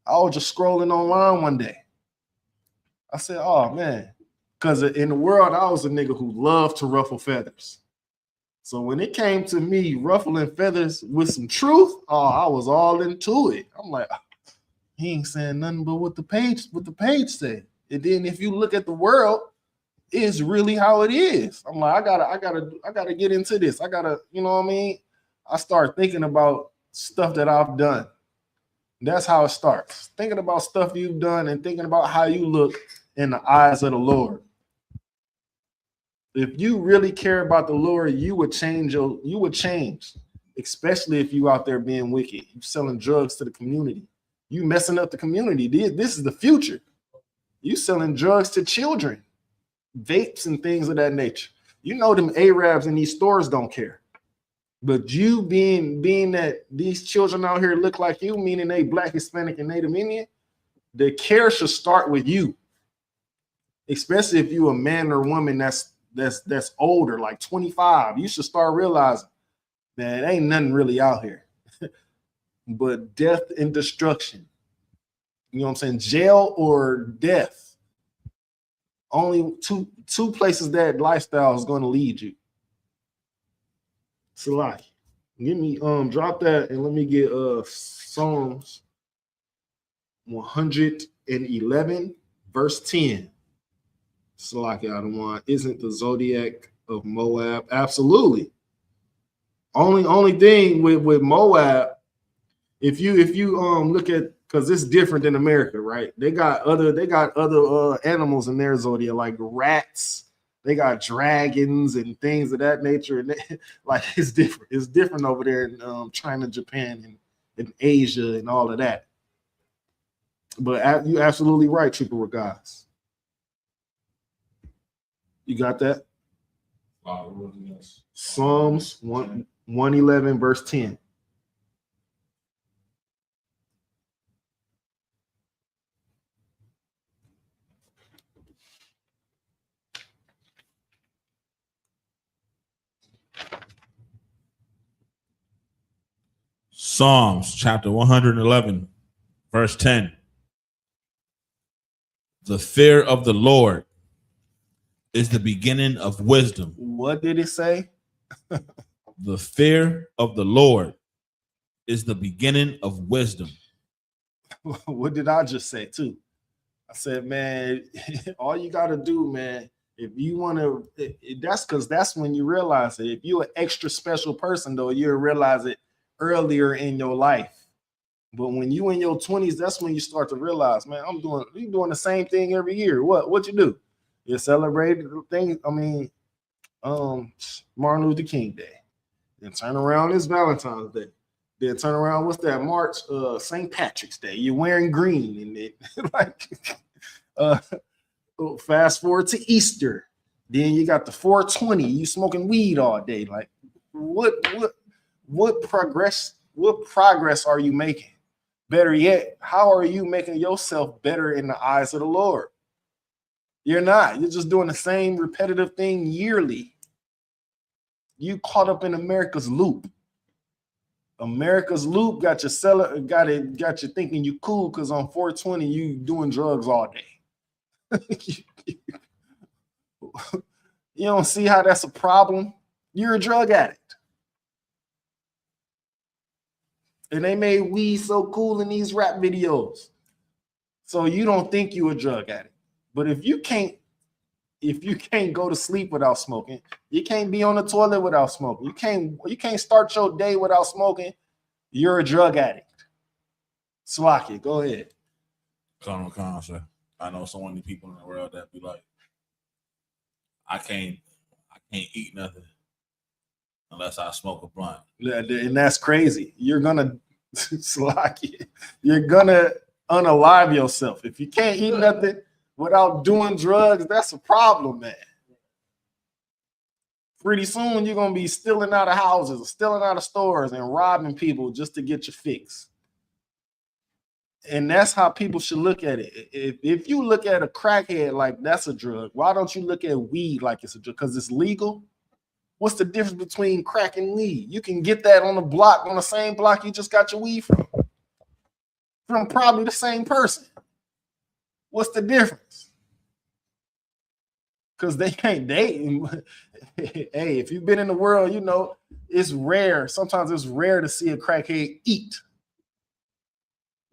I was just scrolling online one day. I said, oh man, because in the world, I was a nigga who loved to ruffle feathers. So when it came to me ruffling feathers with some truth, I was all into it. I'm like, he ain't saying nothing but what the page said. And then if you look at the world, it's really how it is. I'm like, I gotta get into this. I gotta, you know what I mean? I start thinking about stuff that I've done. That's how it starts. Thinking about stuff you've done and thinking about how you look in the eyes of the Lord. If you really care about the Lord, you would change, especially if you out there being wicked. You selling drugs to the community. You messing up the community. This is the future. You selling drugs to children, vapes and things of that nature. You know them Arabs in these stores don't care. But you being that these children out here look like you, meaning they Black, Hispanic, and Native Indian, the care should start with you. Especially if you a man or woman that's older, like 25. You should start realizing that ain't nothing really out here but death and destruction. You know what I'm saying? Jail or death. Only two places that lifestyle is going to lead you. Salaki, give me drop that and let me get Psalms 111 verse 10. Salaki Adawan, isn't the zodiac of Moab? Absolutely. Only thing with Moab, if you look at, because it's different than America, right? They got other animals in their zodiac, like rats. They got dragons and things of that nature, and like it's different. It's different over there in China, Japan, and Asia, and all of that. But you're absolutely right, Trooper guys. You got that? Psalms 111 verse 10. Psalms chapter 111, verse 10. The fear of the Lord is the beginning of wisdom. What did it say? The fear of the Lord is the beginning of wisdom. What did I just say too? I said, man, all you got to do, man, if you want to, that's when you realize it. If you're an extra special person, though, you'll realize it earlier in your life. But when you in your 20s, that's when you start to realize, man, you're doing the same thing every year. What you do? You celebrate things. I mean, Martin Luther King Day. Then turn around, it's Valentine's Day. Then turn around, what's that? March, St. Patrick's Day. You're wearing green and it like Uh, fast forward to Easter. Then you got the 420. You smoking weed all day. Like, what progress are you making? Better yet, how are you making yourself better in the eyes of the Lord? You're not. You're just doing the same repetitive thing yearly. You caught up in America's loop. America's loop got you thinking you cool because on 420 you doing drugs all day. You don't see how that's a problem? You're a drug addict. And they made weed so cool in these rap videos. So you don't think you a drug addict. But if you can't go to sleep without smoking, you can't be on the toilet without smoking, you can't start your day without smoking, you're a drug addict. Slocky, go ahead. Sir. I know so many people in the world that be like, I can't eat nothing unless I smoke a blunt. And that's crazy. You're gonna Slocky, you're gonna unalive yourself. If you can't eat nothing without doing drugs, that's a problem, man. Pretty soon you're gonna be stealing out of houses, stealing out of stores, and robbing people just to get your fix. And that's how people should look at it. If you look at a crackhead like that's a drug, why don't you look at weed like it's a drug? Because it's legal. What's the difference between crack and weed? You can get that on the same block you just got your weed from probably the same person. What's the difference? Because they can't date. Hey, if you've been in the world, you know it's rare. Sometimes it's rare to see a crackhead eat.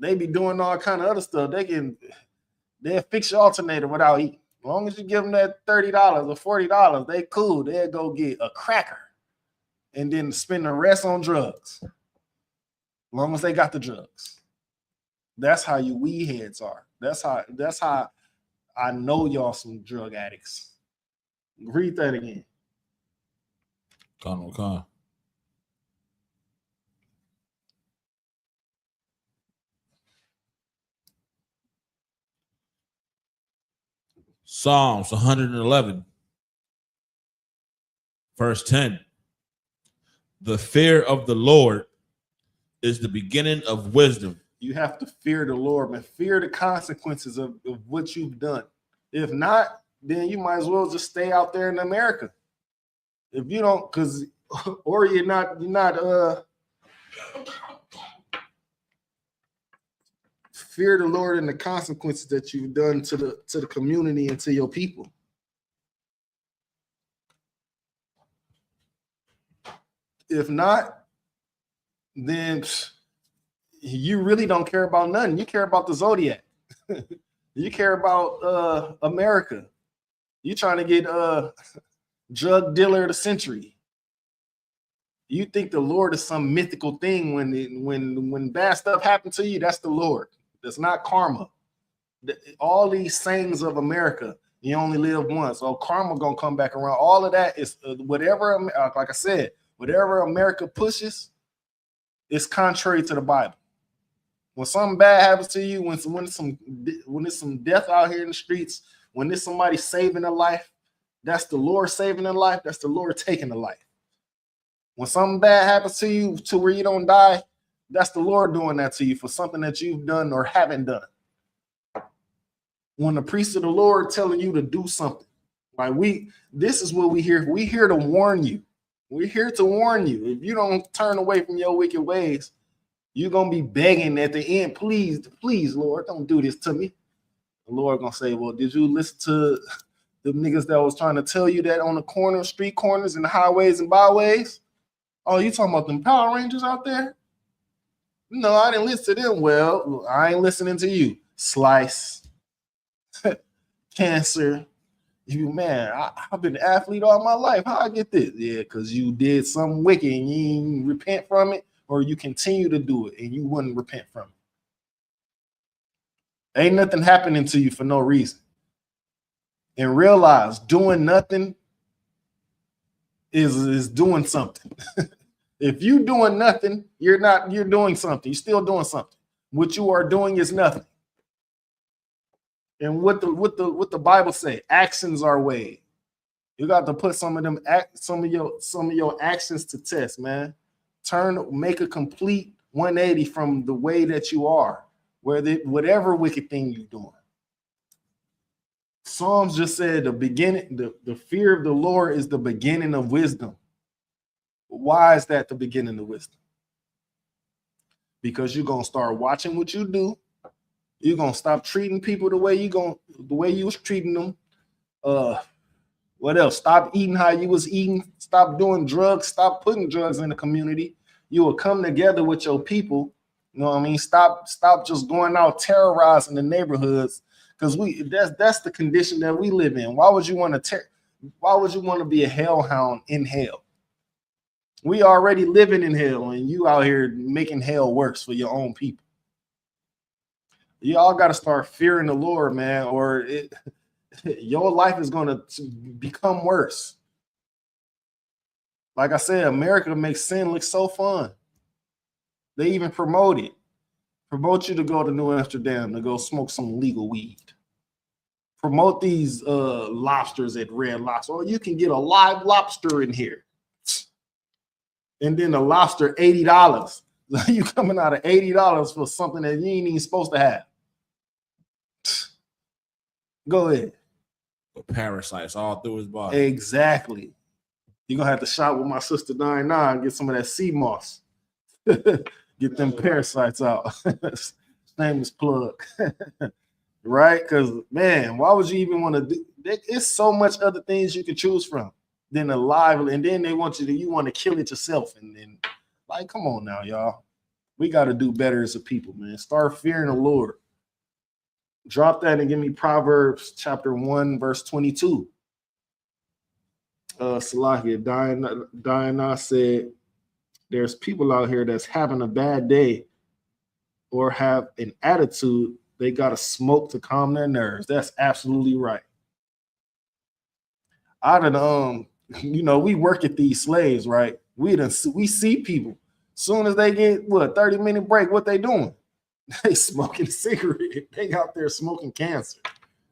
They be doing all kind of other stuff. They'll fix your alternator without eating. As long as you give them that $30 or $40, they cool. They'll go get a cracker and then spend the rest on drugs. As long as they got the drugs. That's how you weed heads are. That's how I know y'all some drug addicts. Read that again. Con. Psalms 111, verse 10. The fear of the Lord is the beginning of wisdom. You have to fear the Lord, man. Fear the consequences of what you've done. If not, then you might as well just stay out there in America. If you don't, or you're not fear the Lord and the consequences that you've done to the community and to your people. If not, then you really don't care about nothing. You care about the Zodiac. You care about America. You trying to get drug dealer of the century. You think the Lord is some mythical thing when bad stuff happened to you, that's the Lord. That's not karma. All these sayings of America, you only live once. Oh, karma gonna come back around. All of that is whatever, like I said, whatever America pushes is contrary to the Bible. When something bad happens to you, when there's some death out here in the streets, when there's somebody saving a life, that's the Lord saving a life. That's the Lord taking a life. When something bad happens to you to where you don't die, that's the Lord doing that to you for something that you've done or haven't done. When the priest of the Lord telling you to do something, like this is what we hear. We're here to warn you. We're here to warn you. If you don't turn away from your wicked ways, you're gonna be begging at the end, please, Lord, don't do this to me. The Lord gonna say, well, did you listen to the niggas that was trying to tell you that on the street corners and the highways and byways? Oh, you talking about them Power Rangers out there? No, I didn't listen to them. Well, I ain't listening to you. Slice. Cancer. I've been an athlete all my life. How I get this? Yeah, because you did something wicked and you didn't repent from it, or you continue to do it and you wouldn't repent from it. Ain't nothing happening to you for no reason. And realize doing nothing is doing something. If you doing nothing, you're doing something. You're still doing something. What you are doing is nothing. And what the Bible say? Actions are weighed. You got to put some of your actions to test, man. Make a complete 180 from the way that you are, whatever wicked thing you're doing. Psalms just said the fear of the Lord is the beginning of wisdom. Why is that the beginning of wisdom? Because you're gonna start watching what you do. You're gonna stop treating people the way you was treating them. What else? Stop eating how you was eating. Stop doing drugs. Stop putting drugs in the community. You will come together with your people. You know what I mean? Stop just going out terrorizing the neighborhoods, because that's the condition that we live in. Why would you want to be a hellhound in hell? We already living in hell, and you out here making hell worse for your own people. Y'all got to start fearing the Lord, man, or your life is going to become worse. Like I said, America makes sin look so fun. They even promote it. Promote you to go to New Amsterdam to go smoke some legal weed. Promote these lobsters at Red Lobster. Or you can get a live lobster in here. And then the lobster, $80. You coming out of $80 for something that you ain't even supposed to have. Go ahead. Parasites all through his body. Exactly. You're gonna have to shop with my sister 99 and get some of that sea moss. Get them parasites out. Shameless plug. Right? Because man, why would you even want to do? It's so much other things you can choose from than a live, and then they want you want to kill it yourself. And then, like, come on now, y'all. We got to do better as a people, man. Start fearing the Lord. Drop that and give me Proverbs chapter 1, verse 22. Salakia, Diana said, there's people out here that's having a bad day or have an attitude. They got to smoke to calm their nerves. That's absolutely right. We work at these slaves, right? We see people. Soon as they get 30-minute break, what they doing? They smoking a cigarette. They out there smoking cancer.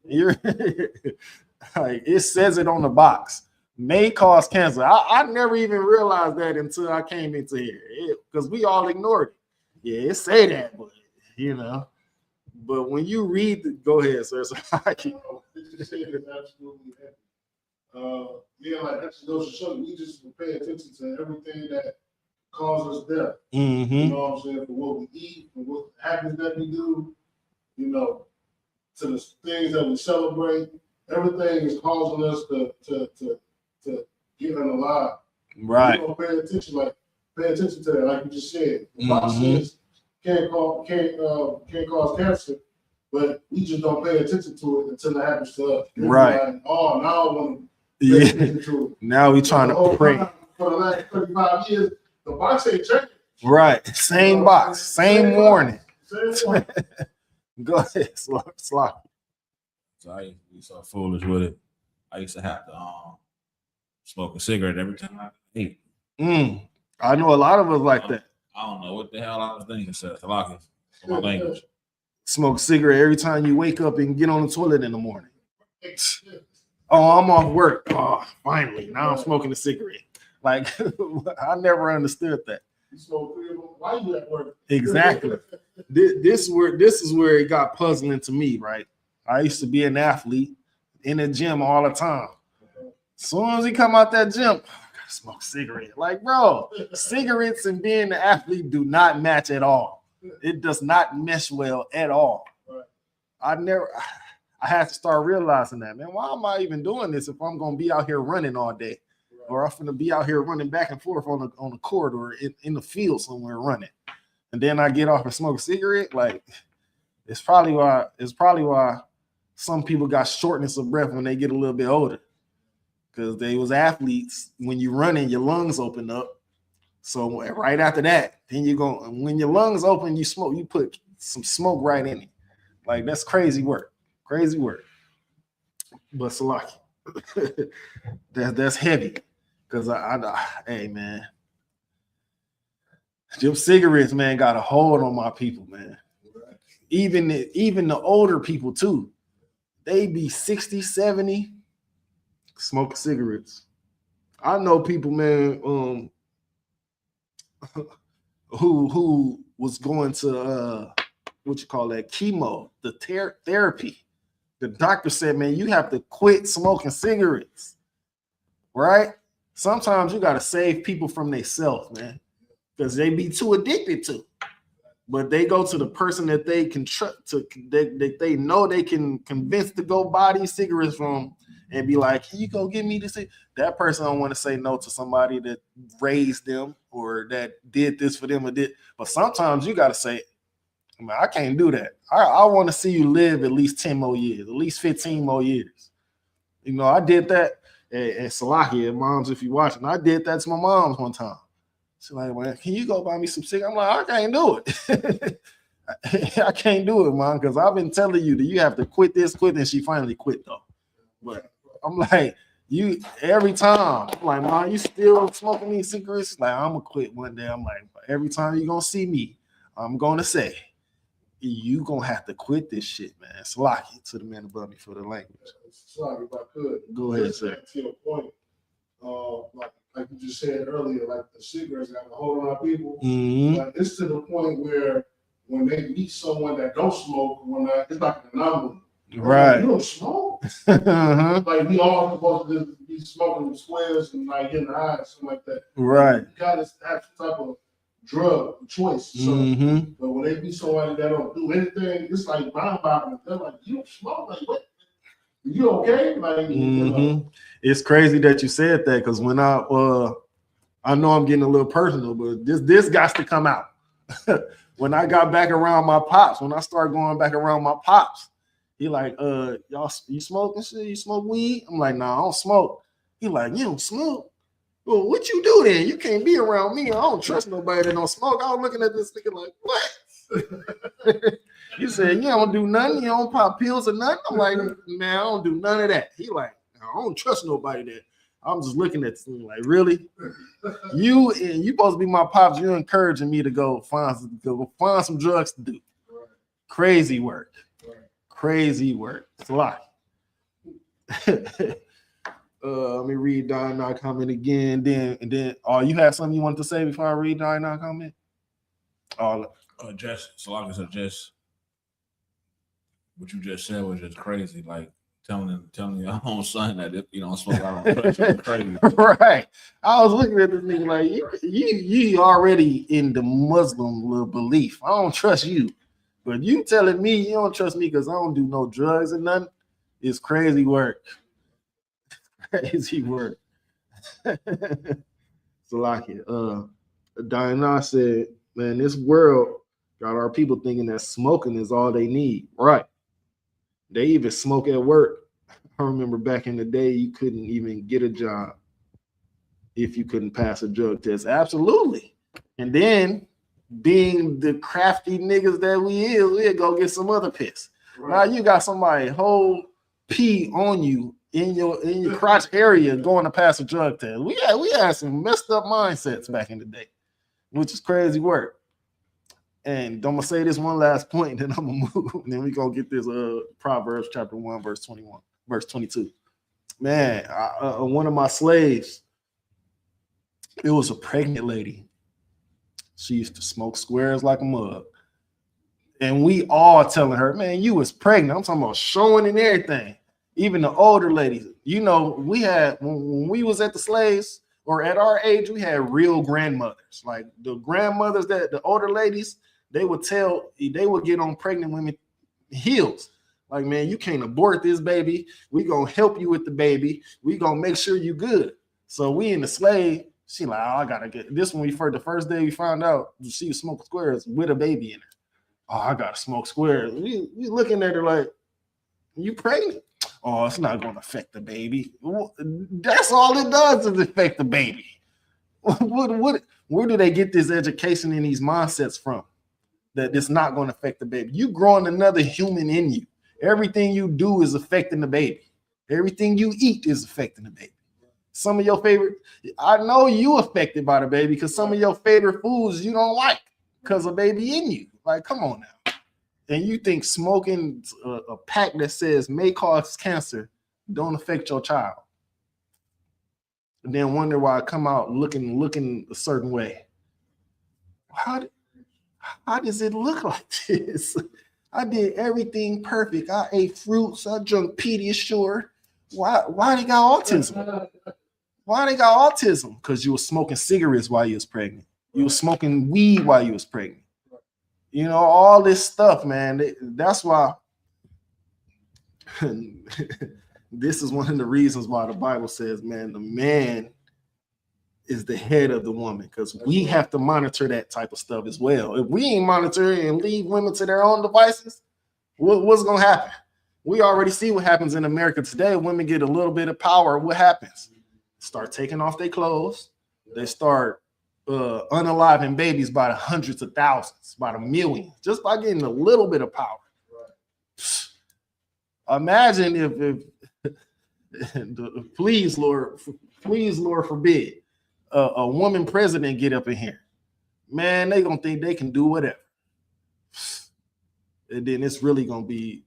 Like, it says it on the box. May cause cancer. I never even realized that until I came into here, because we all ignored it. Yeah, it say that, but But when you read go ahead, sir. Absolutely. Like that goes to show you, we just pay attention to everything that causes death. Mm-hmm. You know what I'm saying? For what we eat, for what habits that we do, to the things that we celebrate, everything is causing us to get unalive. Right. We don't pay attention to that, like you just said. The box says can't cause cancer, but we just don't pay attention to it until it happens to us. Right. Like, oh, now I want to pay attention to it. Now we trying to pray. For the last 35 years, the box ain't changed. Right. Same box. Same warning. Go ahead, Slot. So I used to be so foolish with it. I used to have to smoke a cigarette every time I ate. I know a lot of us like that. I don't know what the hell I was thinking, sir. For my language. Smoke a cigarette every time you wake up and get on the toilet in the morning. Oh, I'm off work. Oh, finally. Now I'm smoking a cigarette. Like, I never understood that. You smoke 3 of them while you at work. Exactly. This is where it got puzzling to me, right? I used to be an athlete in the gym all the time. As soon as he come out that gym, I gotta smoke a cigarette. Like, bro, cigarettes and being an athlete do not match at all. It does not mesh well at all. I had to start realizing that, man. Why am I even doing this if I'm gonna be out here running all day? Or I'm gonna be out here running back and forth on the court or in the field somewhere running. And then I get off and smoke a cigarette. Like, it's probably why some people got shortness of breath when they get a little bit older. Because they was athletes. When you running, your lungs open up. So right after that, then when your lungs open, you smoke, you put some smoke right in it. Like, that's crazy work. Crazy work. But Salaki, that's heavy. Because hey, man, them cigarettes, man, got a hold on my people, man. Even the older people too. they be 60, 70 smoking cigarettes. I know people, man, who was going to what you call that, chemo, the therapy. The doctor said, man, you have to quit smoking cigarettes, right? Sometimes you got to save people from themselves, man, because they be too addicted to. But they go to the person that they can trust, that they know they can convince to go buy these cigarettes from, and be like, can you go get me this? That person don't want to say no to somebody that raised them or that did this for them or did. But sometimes you got to say, man, I can't do that. I want to see you live at least 10 more years, at least 15 more years. You know, I did that at Salakia, moms, if you're watching. I did that to my mom's one time. She's like, man, can you go buy me some cigarettes? I'm like, I can't do it. I can't do it, man, because I've been telling you that you have to quit this, and she finally quit, though. But I'm like, you every time, I'm like, mom, you still smoking these cigarettes? Like, I'm going to quit one day. I'm like, every time you're going to see me, I'm going to say, you going to have to quit this shit, man. Salakia to the man above me for the language. Sorry, if I could. Go ahead, sir. To your point, like you just said earlier, like the cigarettes got a hold on people. Like it's to the point where when they meet someone that don't smoke, it's like an anomaly. Right. Like, you don't smoke. Like we all supposed to just be smoking squares and like getting high, something like that. Right. You gotta have some type of drug choice. So, but when they meet somebody that don't do anything, it's like mind-boggling. They're like, you don't smoke? Like what? You okay? Like, you know. It's crazy that you said that, because when I know I'm getting a little personal, but this got to come out. When I got back around my pops, when I started going back around my pops, he like, y'all, you smoking shit? You smoke weed? I'm like, nah, I don't smoke. He like, you don't smoke? Well, what you do then? You can't be around me. I don't trust nobody that don't smoke. I was looking at this nigga like, what? You said you don't do nothing, you don't pop pills or nothing. I'm like, man, I don't do none of that. He like, I don't trust nobody that. I'm just looking at this thing like, really? You supposed to be my pops. You're encouraging me to go find some drugs to do. Crazy work. Crazy work. It's a lot. Let me read Diana comment again. Then you had something you wanted to say before I read Diana comment? Just what you just said was just crazy. Like telling your own son that if you don't smoke, I don't trust you. Crazy. Right. I was looking at this nigga like, you already in the Muslim belief. I don't trust you. But you telling me you don't trust me because I don't do no drugs and nothing, it's crazy work. Crazy work. Salakia. Diana said, man, this world got our people thinking that smoking is all they need. Right. They even smoke at work. I remember back in the day, you couldn't even get a job if you couldn't pass a drug test. Absolutely. And then, being the crafty niggas that we'll go get some other piss. Right. Now you got somebody whole pee on you in your crotch area going to pass a drug test. We had some messed up mindsets back in the day, which is crazy work. And I'm gonna say this one last point, then I'm gonna move. And then we gonna get this Proverbs chapter 1, verse 21, verse 22. Man, one of my slaves, it was a pregnant lady. She used to smoke squares like a mug. And we all telling her, man, you was pregnant. I'm talking about showing and everything. Even the older ladies, you know, we had, when we was at the slaves or at our age, we had real grandmothers. Like the grandmothers, that the older ladies, they would get on pregnant women heels. Like, man, you can't abort this baby. We gonna help you with the baby. We gonna make sure you good. So we in the slave, she like, oh, I gotta get this one. The first day we found out she was smoking squares with a baby in her. Oh, I gotta smoke squares. We looking at her like, you pregnant? Oh, it's not gonna affect the baby. That's all it does is affect the baby. Where do they get this education and these mindsets from? That it's not going to affect the baby. You growing another human in you. Everything you do is affecting the baby. Everything you eat is affecting the baby. Some of your favorite, I know you affected by the baby because some of your favorite foods you don't like because of baby in you. Like, come on now. and you think smoking a pack that says may cause cancer don't affect your child, and then wonder why I come out looking a certain way. How does it look like this? I did everything perfect. I ate fruits. I drank Pediasure. Why they got autism? Why they got autism? Because you were smoking cigarettes while you was pregnant. You were smoking weed while you was pregnant. You know, all this stuff, man. That's why this is one of the reasons why the Bible says, man, the man is the head of the woman, because we have to monitor that type of stuff as well. If we ain't monitoring and leave women to their own devices, what's going to happen? We already see what happens in America today. Women get a little bit of power. What happens? Start taking off their clothes. They start unaliving babies by the hundreds of thousands, by the millions, just by getting a little bit of power. Imagine if please, Lord forbid, a woman president get up in here. Man, they gonna think they can do whatever. And then it's really gonna be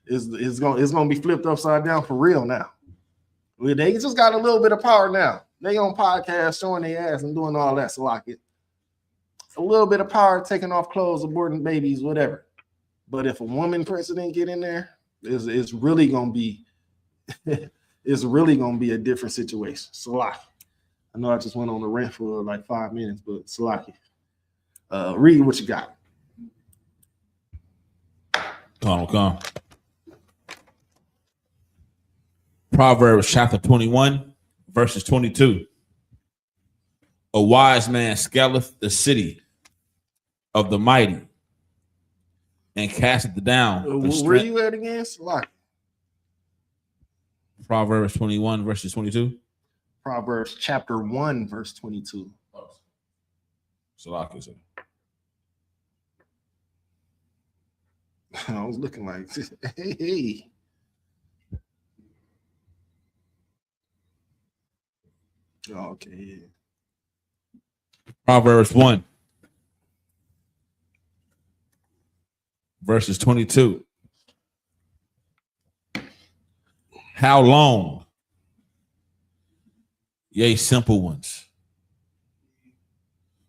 it's gonna be flipped upside down for real now. They just got a little bit of power now. They on podcast showing their ass and doing all that. So like a little bit of power, taking off clothes, aborting babies, whatever. But if a woman president get in there, it's really gonna be it's really gonna be a different situation. So like, I know I just went on a rant for like 5 minutes, but Salaki, read what you got. Come. Proverbs chapter 21, verses 22. A wise man scaleth the city of the mighty and casteth down. Where you at again? Salaki. Proverbs 21, verses 22. Proverbs chapter 1, verse 22. Salaki. I was looking like, hey. Oh, okay, yeah. Proverbs 1, verses 22. How long, ye simple ones,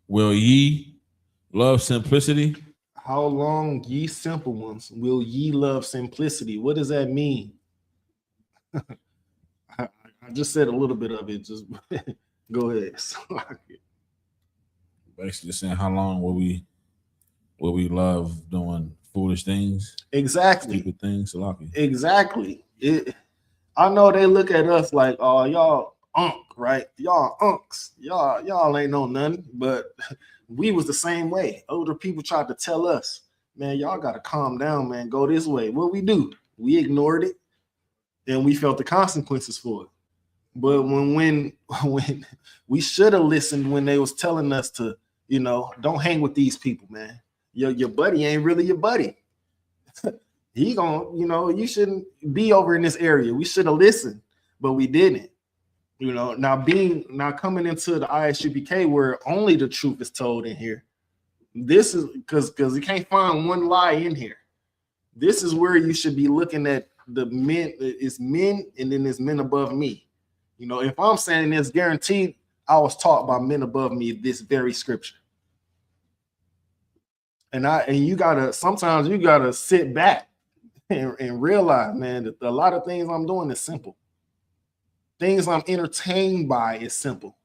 will ye love simplicity? How long, ye simple ones, will ye love simplicity? What does that mean? I just said a little bit of it. Just go ahead. Basically saying, how long will we love doing foolish things? Exactly. Stupid things. Exactly. I know they look at us like, oh, y'all right? Y'all unks. Y'all ain't know nothing, but we was the same way. Older people tried to tell us, man, y'all got to calm down, man. Go this way. What we do? We ignored it, and we felt the consequences for it. But when we should have listened when they was telling us to, don't hang with these people, man. Your buddy ain't really your buddy. He gonna, you shouldn't be over in this area. We should have listened, but we didn't. Now coming into the ISUPK where only the truth is told in here. This is because you can't find one lie in here. This is where you should be looking at the men. It's men, and then there's men above me. If I'm saying this, guaranteed I was taught by men above me this very scripture. And sometimes you gotta sit back and realize, man, that a lot of things I'm doing is simple. Things I'm entertained by is simple.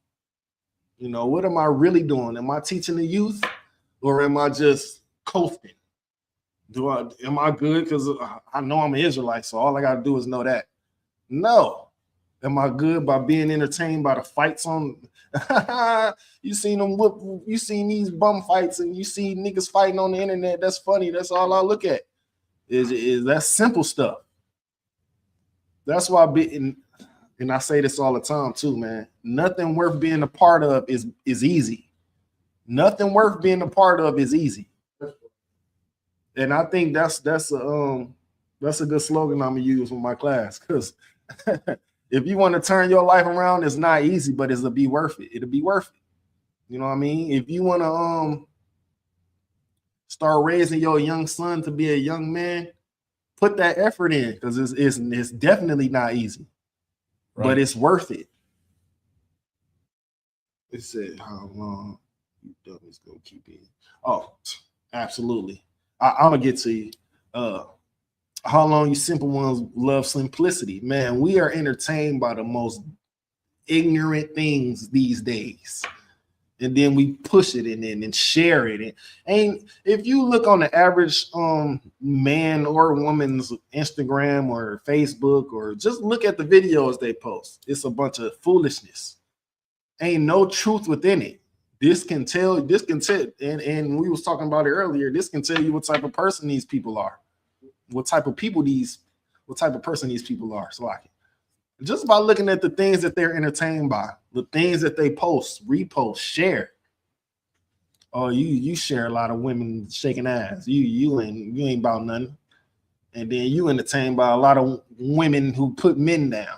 What am I really doing? Am I teaching the youth, or am I just coasting? Am I good because I know I'm an Israelite, so all I gotta do is know that? No. Am I good by being entertained by the fights on? You seen these bum fights, and you see niggas fighting on the internet. That's funny. That's all I look at. Is that simple stuff. That's why and I say this all the time too, man. Nothing worth being a part of is easy. Nothing worth being a part of is easy. And I think that's a good slogan I'm gonna use with my class, because if you want to turn your life around, it's not easy, but it'll be worth it. It'll be worth it. You know what I mean? If you want to Start raising your young son to be a young man. Put that effort in, because it's definitely not easy, but it's worth it. It said, how long you dummies gonna keep it? Oh, absolutely. I'm gonna get to you. How long you simple ones love simplicity? Man, we are entertained by the most ignorant things these days. And then we push it and share it. And if you look on the average man or woman's Instagram or Facebook, or just look at the videos they post, it's a bunch of foolishness. Ain't no truth within it. This can tell, and we was talking about it earlier, this can tell you what type of person these people are, what type of person these people are. So like, just by looking at the things that they're entertained by, the things that they post, repost, share. Oh, you share a lot of women shaking ass. You ain't about nothing. And then you entertained by a lot of women who put men down,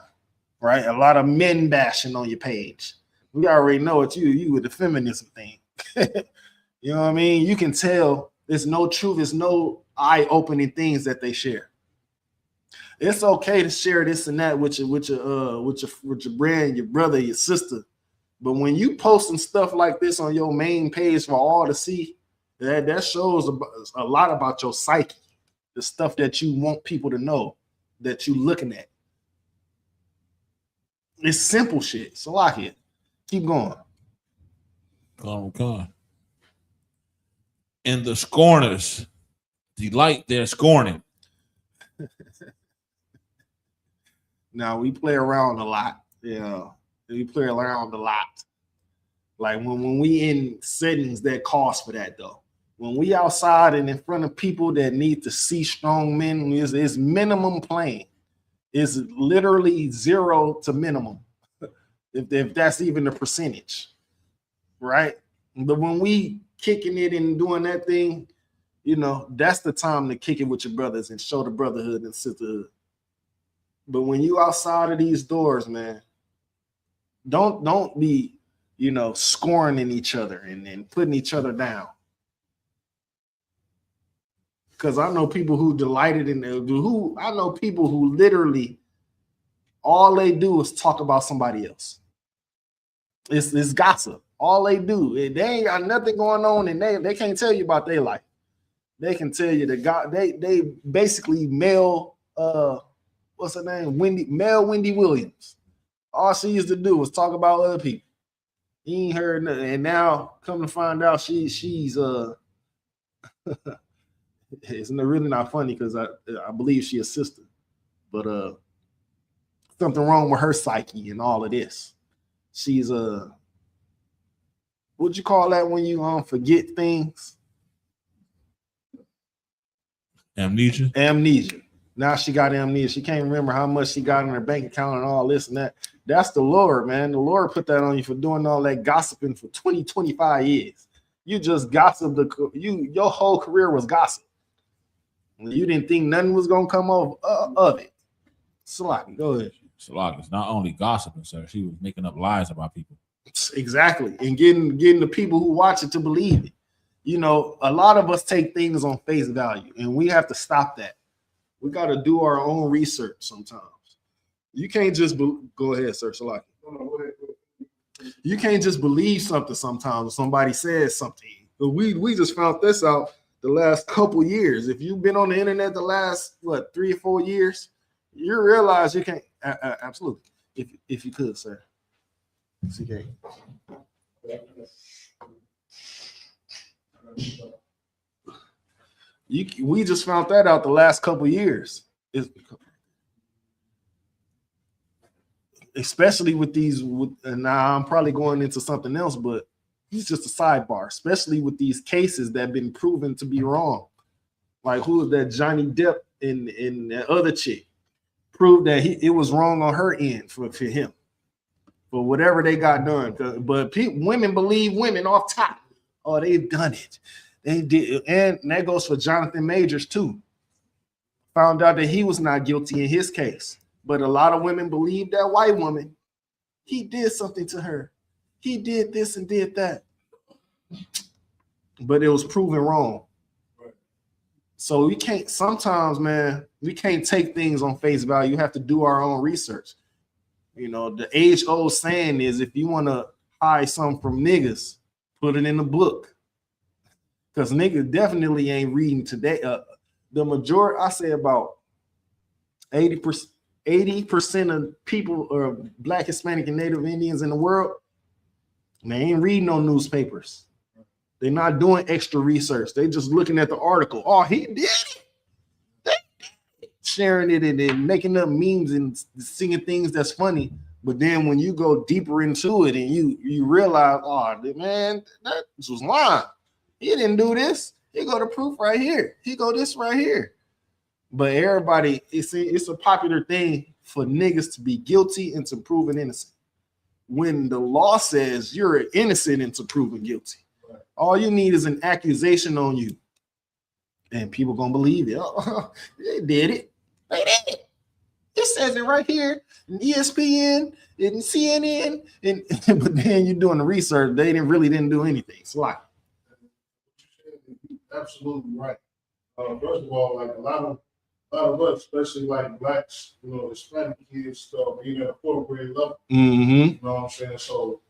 right? A lot of men bashing on your page. We already know it's you with the feminism thing. You know what I mean? You can tell there's no truth, there's no eye-opening things that they share. It's okay to share this and that with your brand, your brother, your sister. But when you posting stuff like this on your main page for all to see, that shows a lot about your psyche, the stuff that you want people to know that you looking at. It's simple shit. So like it. Keep going. Okay. And the scorners delight their scorning. Now we play around a lot. Yeah, we play around a lot. Like when we in settings that cost for that though. When we outside and in front of people that need to see strong men, it's minimum playing. It's literally 0 to minimum, if that's even the percentage, right? But when we kicking it and doing that thing, you know, that's the time to kick it with your brothers and show the brotherhood and sisterhood. But when you outside of these doors, man, don't be, you know, scorning each other and putting each other down. Because I know people who delighted in I know people who literally all they do is talk about somebody else. It's gossip. All they do. They ain't got nothing going on, and they can't tell you about their life. They can tell you they basically male what's her name? Wendy Williams. All she used to do was talk about other people. You ain't heard nothing. And now come to find out she's it's really not funny because I believe she's a sister. But something wrong with her psyche and all of this. She's what'd you call that when you forget things? Amnesia. Now she got amnesia. She can't remember how much she got in her bank account and all this and that. That's the Lord, man. The Lord put that on you for doing all that gossiping for 20, 25 years. You just gossiped. Your whole career was gossip. You didn't think nothing was going to come of it. Salaki, go ahead. Salaki, not only gossiping, sir. She was making up lies about people. Exactly. And getting the people who watch it to believe it. You know, a lot of us take things on face value, and we have to stop that. We got to do our own research sometimes. You can't just go ahead, sir. Salaki. You can't just believe something sometimes when somebody says something. But we just found this out the last couple years. If you've been on the internet the last 3 or 4 years, you realize you can't absolutely. If you could, sir. CK. We just found that out the last couple years. Especially with these, and now I'm probably going into something else, but it's just a sidebar, especially with these cases that have been proven to be wrong. Like who is that Johnny Depp and that other chick proved that it was wrong on her end for him. For whatever they got done. But women believe women off top. Oh, they've done it. They did, and that goes for Jonathan Majors too. Found out that he was not guilty in his case. But a lot of women believe that white woman, he did something to her. He did this and did that. But it was proven wrong. So we can't sometimes, man, we can't take things on face value. You have to do our own research. You know, the age-old saying is if you want to hide something from niggas, put it in the book. Because niggas definitely ain't reading today. The majority, I say about 80% of people are Black, Hispanic, and Native Indians in the world. They ain't reading no newspapers. They're not doing extra research. They just looking at the article. Oh, he did it. They did it. Sharing it and then making up memes and singing things that's funny. But then when you go deeper into it and you realize, oh man, that was lying. He didn't do this. He go to proof right here. He go this right here. But everybody, it's a popular thing for niggas to be guilty and to proven innocent. When the law says you're innocent and to proven guilty, all you need is an accusation on you, and people gonna believe it. Oh, they did it. They did it. It says it right here in ESPN and CNN, and but then you're doing the research. They didn't do anything. So like, absolutely right. First of all, like a lot of us, especially like Blacks, you know, Hispanic kids, stuff, even at a fourth grade level. You know what I'm saying? So,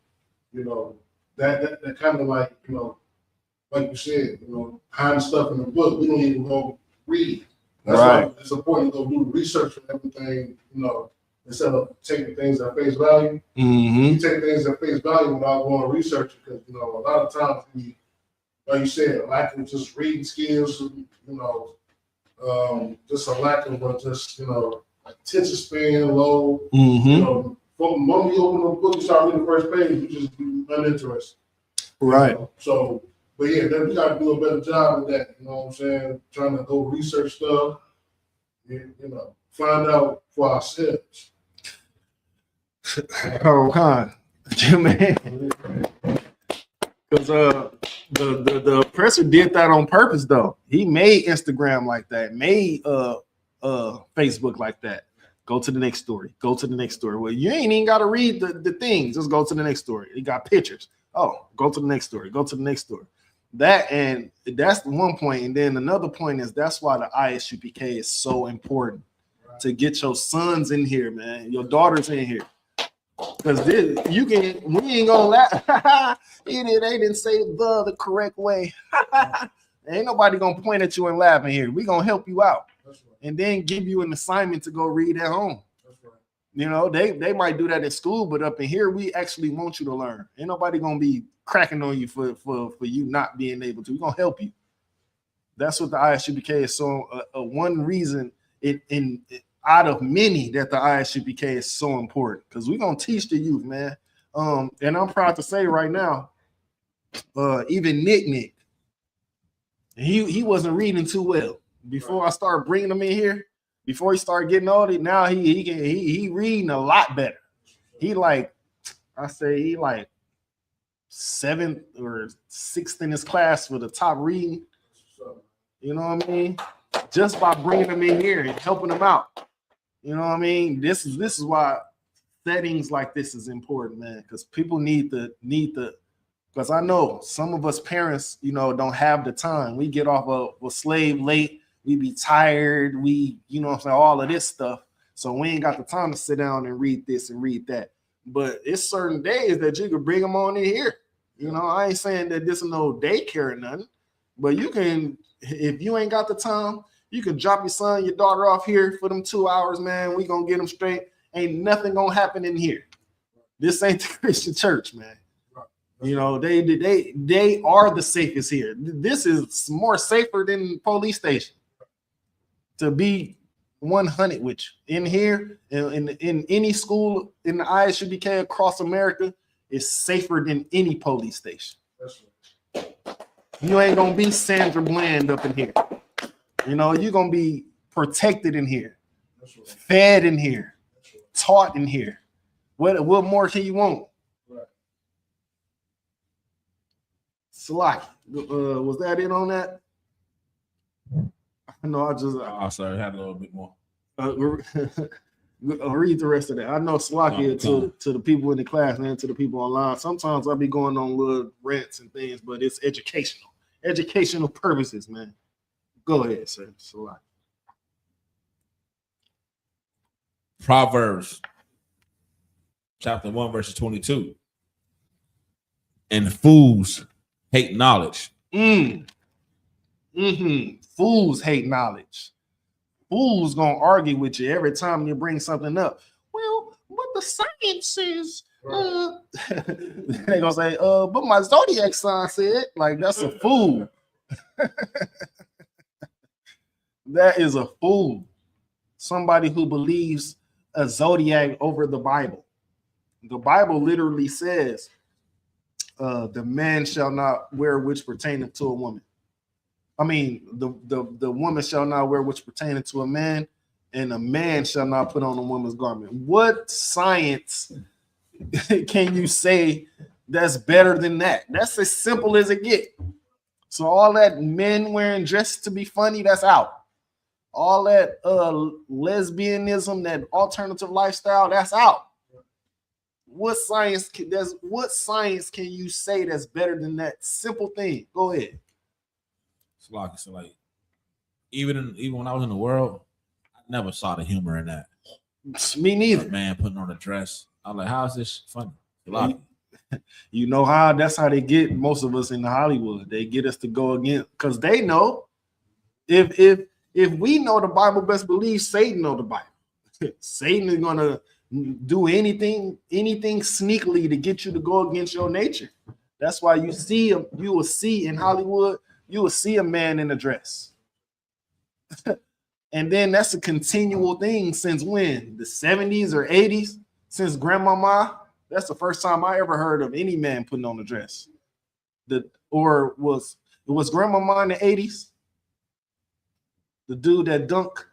you know, that kind of like, you know, like you said, you know, hiding stuff in the book, we don't even go read. That's why it's important to go do research and everything, you know, instead of taking things at face value. You take things at face value without going to research, because, you know, a lot of times we, like you said, lack of just reading skills, you know, just a lack of just, you know, attention span low. You know, from the moment you open the book, you start reading the first page, you just be uninterested. Right. You know? So, but yeah, then we got to do a better job of that. You know what I'm saying? Trying to go research stuff, you know, find out for ourselves. Oh, God, man. Because the oppressor did that on purpose, though. He made Instagram like that, made Facebook like that. Go to the next story. Go to the next story. Well, you ain't even got to read the thing. Just go to the next story. He got pictures. Oh, go to the next story. Go to the next story. And that's the one point. And then another point is that's why the ISUPK is so important, to get your sons in here, man. Your daughters in here. Because we ain't gonna laugh. They didn't say the correct way. Ain't nobody gonna point at you and laugh in here. We gonna help you out, and then give you an assignment to go read at home. You know, they might do that at school, but up in here, we actually want you to learn. Ain't nobody gonna be cracking on you for you not being able to. We're gonna help you. That's what the ISUPK is. So one reason out of many that the ISUPK is so important, because we're gonna teach the youth, man. And I'm proud to say right now, even Nick, he wasn't reading too well before I started bringing him in here. Before he started getting older, now he reading a lot better. He like 7th or 6th in his class for the top reading. You know what I mean? Just by bringing him in here and helping him out. You know what I mean? This is why settings like this is important, man. Because people need the. Because I know some of us parents, you know, don't have the time. We get off a slave late. We be tired. We, you know what I'm saying, all of this stuff. So we ain't got the time to sit down and read this and read that. But it's certain days that you can bring them on in here. You know, I ain't saying that this is no daycare or nothing. But you can, if you ain't got the time, you can drop your son, your daughter off here for them 2 hours, man. We gonna get them straight. Ain't nothing gonna happen in here. This ain't the Christian church, man. You know, they are the safest here. This is more safer than police station. To be 100 with you in here, in any school in the ISUPK across America, is safer than any police station. That's right. You ain't gonna be Sandra Bland up in here. You know, you're gonna be protected in here, right. Fed in here, right. Taught in here. What more can you want? Right. Salaki, was that it on that? No, I just. Sorry, I had a little bit more. Read the rest of that. I know Salaki to the people in the class and to the people online. Sometimes I'll be going on little rants and things, but it's educational purposes, man. Go ahead, sir. It's a lot. Proverbs chapter 1, verse 22. And fools hate knowledge. Fools hate knowledge. Fools gonna argue with you every time you bring something up. Well, what the science says. They gonna say, but my zodiac sign said, like, that's a fool. That is a fool. Somebody who believes a zodiac over the Bible. The Bible literally says, the man shall not wear which pertaineth to a woman. I mean, the woman shall not wear which pertaineth to a man, and a man shall not put on a woman's garment. What science can you say that's better than that? That's as simple as it gets. So all that men wearing dresses to be funny, that's out. All that lesbianism, that alternative lifestyle, that's out. What science can you say that's better than that simple thing? Go ahead. So like even when I was in the world, I never saw the humor in that. Me neither. A man putting on a dress. I'm like, how is this funny? You know how that's how they get most of us in Hollywood. They get us to go against, because they know if we know the Bible, best believe Satan know the Bible. Satan is gonna do anything sneakily to get you to go against your nature. That's why you will see in Hollywood, you will see a man in a dress. And then that's a continual thing since when? The 70s or 80s? Since grandmama? That's the first time I ever heard of any man putting on a dress. Was grandmama in the 80s? The dude that dunked,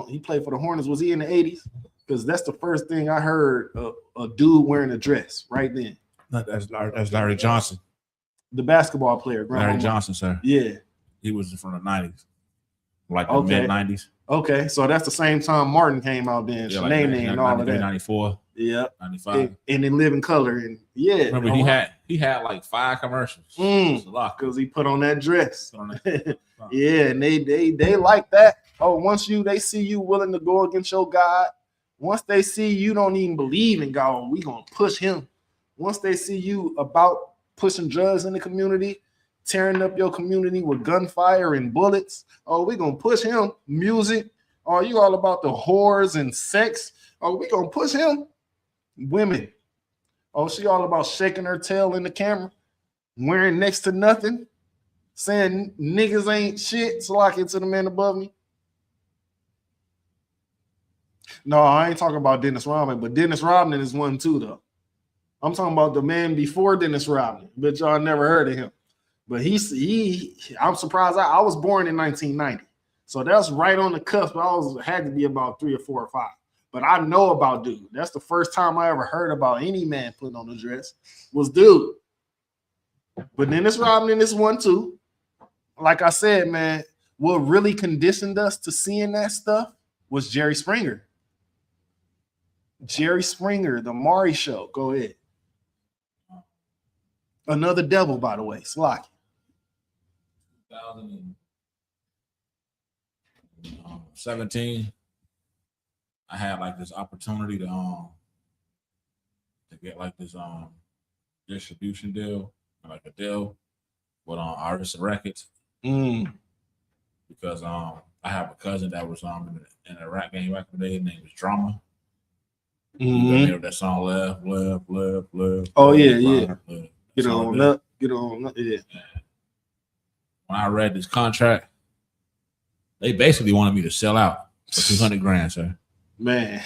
he played for the Hornets. Was he in the 80s? Because that's the first thing I heard of a dude wearing a dress right then. That's Larry Johnson. The basketball player. Larry Johnson, sir. Yeah. He was from the 90s. Like the mid-90s. Okay, so that's the same time Martin came out then. Yeah, Shanae and all of that. 94. Yeah. 95. And then Live in Color. And yeah. Remember, he had like 5 commercials. Because he put on that dress. Yeah, and they like that. Oh, once they see you willing to go against your God, once they see you don't even believe in God, we gonna push him. Once they see you about pushing drugs in the community, tearing up your community with gunfire and bullets, oh, we gonna push him. Music, oh, you all about the whores and sex, oh, we gonna push him. Women, oh, she all about shaking her tail in the camera, wearing next to nothing, saying niggas ain't shit, so like it to the man above me. No, I ain't talking about Dennis Rodman, but Dennis Rodman is one too, though. I'm talking about the man before Dennis Rodman, but y'all never heard of him. But I'm surprised. I was born in 1990, so that's right on the cusp. Had to be about 3 or 4 or 5. But I know about dude. That's the first time I ever heard about any man putting on a dress was dude. But Dennis Rodman is one too. Like I said, man, what really conditioned us to seeing that stuff was Jerry Springer. Jerry Springer, the Maury Show. Go ahead. Another devil, by the way. Slocky. 2017, I had like this opportunity to get like this distribution deal, like a deal with Artists Records. Because I have a cousin that was in a rap game back in the day. His name was Drama. That song left. Oh yeah. Get on up. Yeah. When I read this contract, they basically wanted me to sell out for $200,000, sir. Man.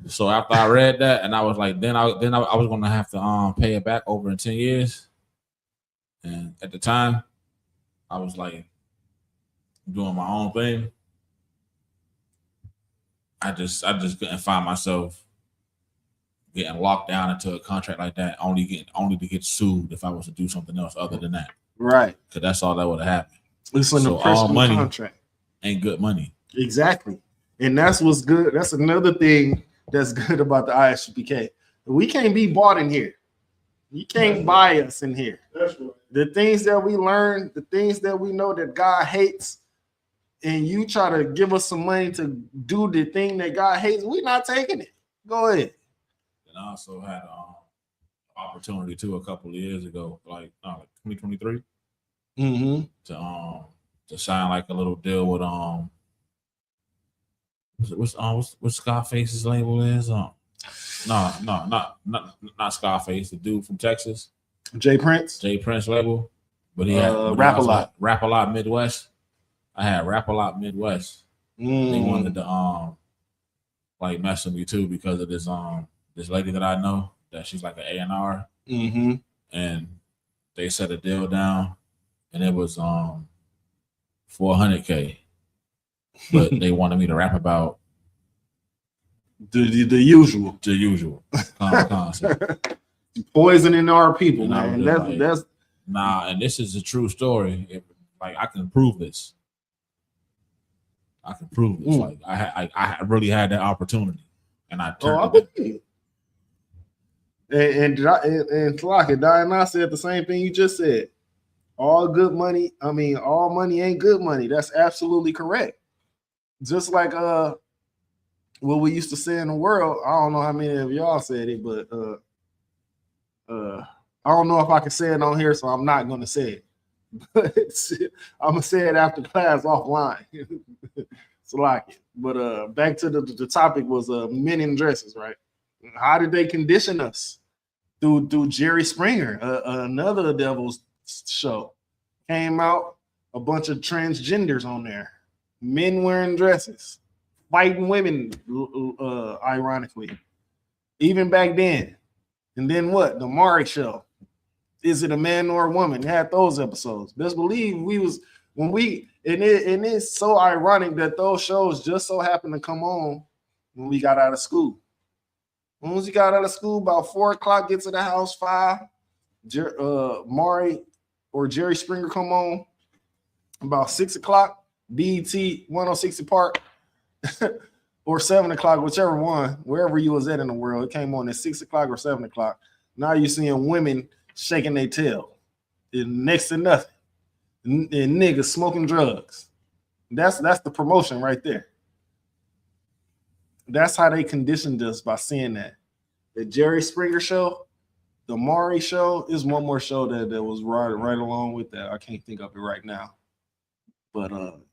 So after I read that, and I was like, then I was gonna have to pay it back over in 10 years. And at the time, I was like doing my own thing. I just couldn't find myself getting locked down into a contract like that, only to get sued if I was to do something else other than that. Right. Because that's all that would have happened. It's in the personal contract. Ain't good money. Exactly. And that's what's good. That's another thing that's good about the ISUPK. We can't be bought in here. You can't buy us in here. That's right. The things that we learn, the things that we know that God hates, and you try to give us some money to do the thing that God hates, we're not taking it. Go ahead. And I also had opportunity too a couple of years ago, like 2023, to sign like a little deal with what's Scarface's label is not Scarface, the dude from Texas, Jay Prince label, but he had Rap a Lot. Rap a Lot Midwest. I had Rap a Lot Midwest. They wanted to like mess with me too because of this lady that I know that she's like an A&R, and they set a deal down, and it was $400K, but they wanted me to rap about the usual concept. Poisoning our people, And man. That's and this is a true story. Like I can prove this. Like I really had that opportunity, and I turned it down. And Tlaka, Diana said the same thing you just said. All money ain't good money. That's absolutely correct. Just like what we used to say in the world. I don't know how many of y'all said it, but I don't know if I can say it on here, so I'm not gonna say it. But I'm gonna say it after class offline. So like it. But back to the topic was men in dresses, right? How did they condition us? Through Jerry Springer, another Devil's show. Came out, a bunch of transgenders on there. Men wearing dresses, fighting women, ironically. Even back then. And then what? The Maury show. Is it a man or a woman? Had those episodes. Best believe it's so ironic that those shows just so happened to come on when we got out of school. Once we got out of school, about 4 o'clock, get to the house, 5. Maury or Jerry Springer come on. About 6 o'clock, BET 106 Park, or 7 o'clock, whichever one, wherever you was at in the world. It came on at 6 o'clock or 7 o'clock. Now you're seeing women shaking their tail. Next to nothing. And niggas smoking drugs. That's the promotion right there. That's how they conditioned us by seeing that. The Jerry Springer show, the Maury show, is one more show that was right along with that. I can't think of it right now. But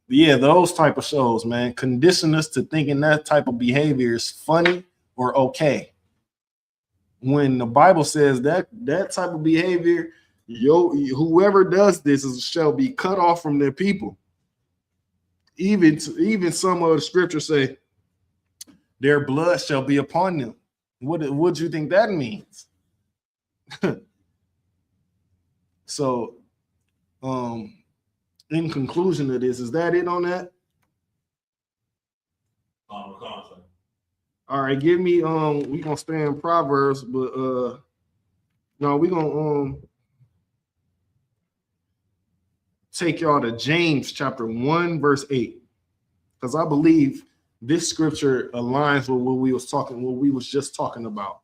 yeah, those type of shows, man, condition us to thinking that type of behavior is funny or okay. When the Bible says that type of behavior, whoever does this shall be cut off from their people. Even some of the scriptures say, their blood shall be upon them. What do you think that means? So, in conclusion of this, is that it on that? All right, give me we gonna stay in Proverbs, but no, we gonna take y'all to James chapter 1, verse 8. Because I believe this scripture aligns with what we was just talking about.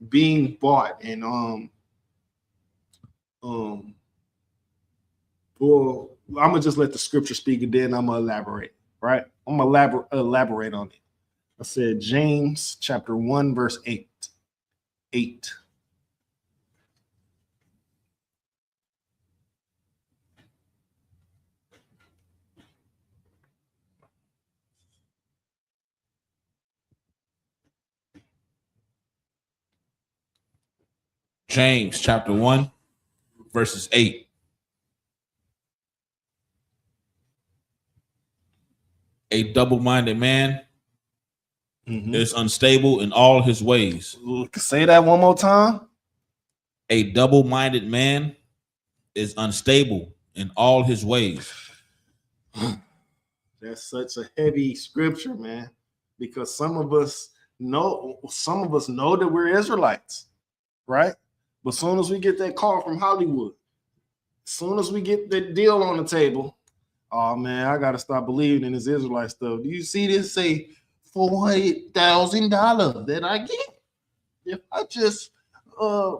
Being bought and well, I'm gonna just let the scripture speak and then I'm gonna elaborate, right? I'm gonna elaborate on it. I said James chapter 1, verse 8. James chapter 1, verses 8. A double-minded man is unstable in all his ways. Say that one more time. A double-minded man is unstable in all his ways. That's such a heavy scripture, man, because some of us know that we're Israelites, right? But as soon as we get that call from Hollywood, as soon as we get that deal on the table, oh man, I gotta stop believing in this Israelite stuff. Do you see this say $400,000 that I get if I just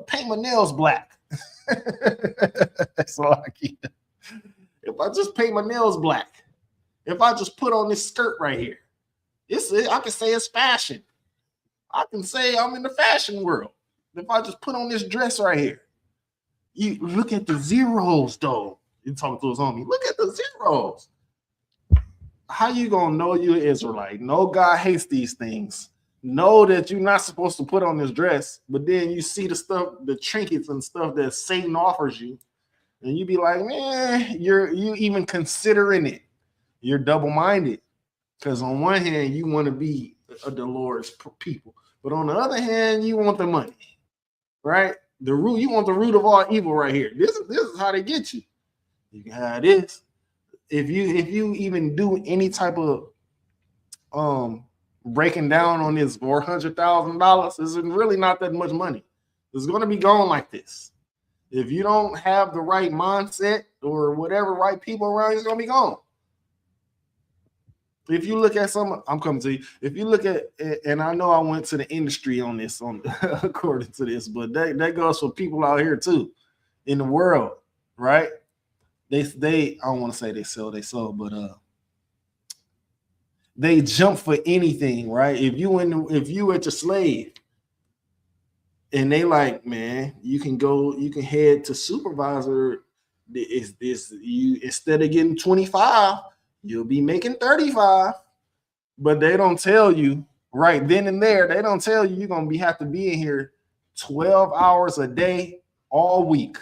paint my nails black. That's all I keep. If I just paint my nails black, if I just put on this skirt right here, I can say it's fashion. I can say I'm in the fashion world. If I just put on this dress right here, you look at the zeros though. You talking to his homie. Look at the zeros. How you gonna know you're Israelite? No, God hates these things. Know that you're not supposed to put on this dress, but then you see the stuff, the trinkets and stuff that Satan offers you, and you be like, man, you even considering it. You're double-minded. Because on one hand, you want to be the Lord's people, but on the other hand, you want the money, right? You want the root of all evil right here. This is how they get you. You can have this. If you even do any type of breaking down on this $400,000, this is really not that much money. It's going to be gone like this. If you don't have the right mindset or whatever right people around you, it's going to be gone. If you look at I'm coming to you. If you look at, and I know I went to the industry on this, according to this, but that goes for people out here too, in the world, right? They I don't want to say they sell, but they jump for anything, right? If you at your slave, and they like, man, you can head to supervisor. You instead of getting 25. You'll be making 35, but they don't tell you right then and there. They don't tell you you're gonna have to be in here 12 hours a day all week.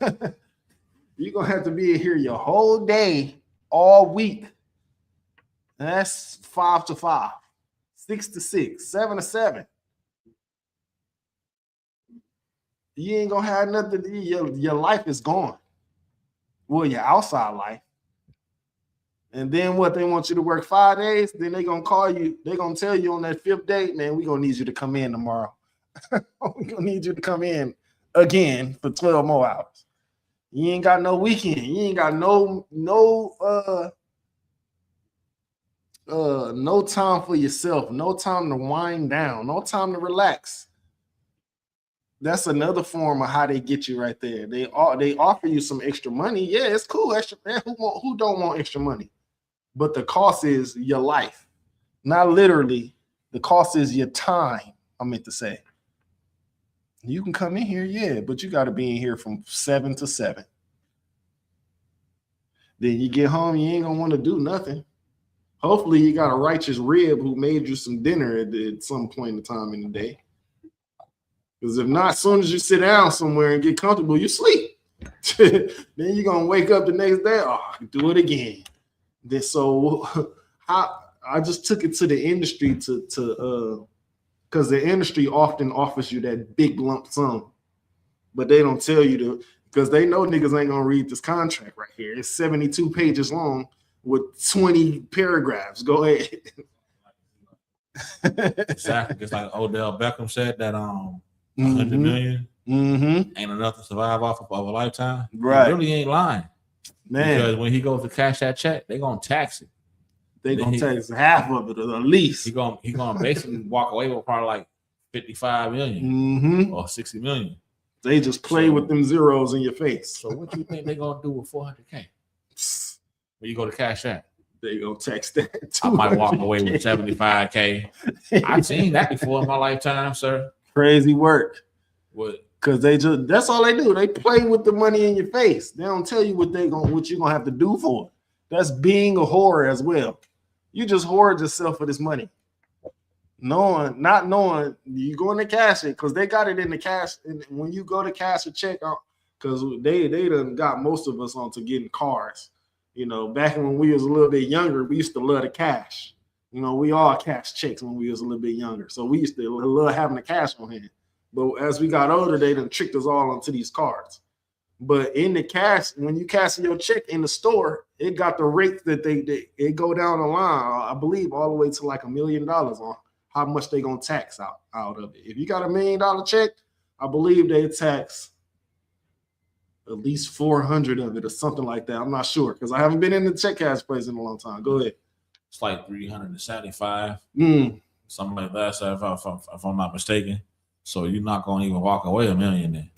You're gonna have to be in here your whole day all week. And that's 5 to 5, 6 to 6, 7 to 7. You ain't gonna have nothing. Your life is gone. Well, your outside life. And then what, they want you to work 5 days, then they're going to call you, they're going to tell you on that 5th day, man, we're going to need you to come in tomorrow. We're going to need you to come in again for 12 more hours. You ain't got no weekend. You ain't got no time for yourself, no time to wind down, no time to relax. That's another form of how they get you right there. They offer you some extra money. Yeah, it's cool. Extra, man, who don't want extra money? But the cost is your life. Not literally. The cost is your time, I meant to say. You can come in here, yeah, but you got to be in here from 7 to 7. Then you get home, you ain't going to want to do nothing. Hopefully you got a righteous rib who made you some dinner at some point in time in the day. Because if not, as soon as you sit down somewhere and get comfortable, you sleep. Then you're going to wake up the next day, do it again. Then so I just took it to the industry to because the industry often offers you that big lump sum, but they don't tell you to, because they know niggas ain't gonna read this contract right here. It's 72 pages long with 20 paragraphs. Go ahead. Exactly. Just like Odell Beckham said that 100 million ain't enough to survive off of a lifetime. Right. He really ain't lying. Man. Because when he goes to cash that check, they're gonna tax it. They're gonna tax half of it at least. He gonna basically walk away with probably like 55 million or 60 million. They just play with them zeros in your face. So what do you think they're gonna do with 400K? When you go to cash that, they gonna tax that. I might walk away with 75K. I've seen that before in my lifetime, sir. Crazy work. What? Because that's all they do. They play with the money in your face. They don't tell you what you're gonna have to do for it. That's being a whore as well. You just hoard yourself for this money. Not knowing you going to cash it, because they got it in the cash. And when you go to cash a check out, because they done got most of us onto getting cards. You know, back when we was a little bit younger, we used to love the cash. You know, we all cash checks when we was a little bit younger. So we used to love having the cash on hand. But as we got older, they done tricked us all onto these cards. But in the cash, when you cash your check in the store, it got the rate that it go down the line, I believe, all the way to like $1 million on how much they gonna tax out of it. If you got $1 million check, I believe they tax at least 400 of it or something like that. I'm not sure because I haven't been in the check cash place in a long time. Go ahead. It's like 375, something like that. So if I'm not mistaken. So you're not gonna even walk away a millionaire.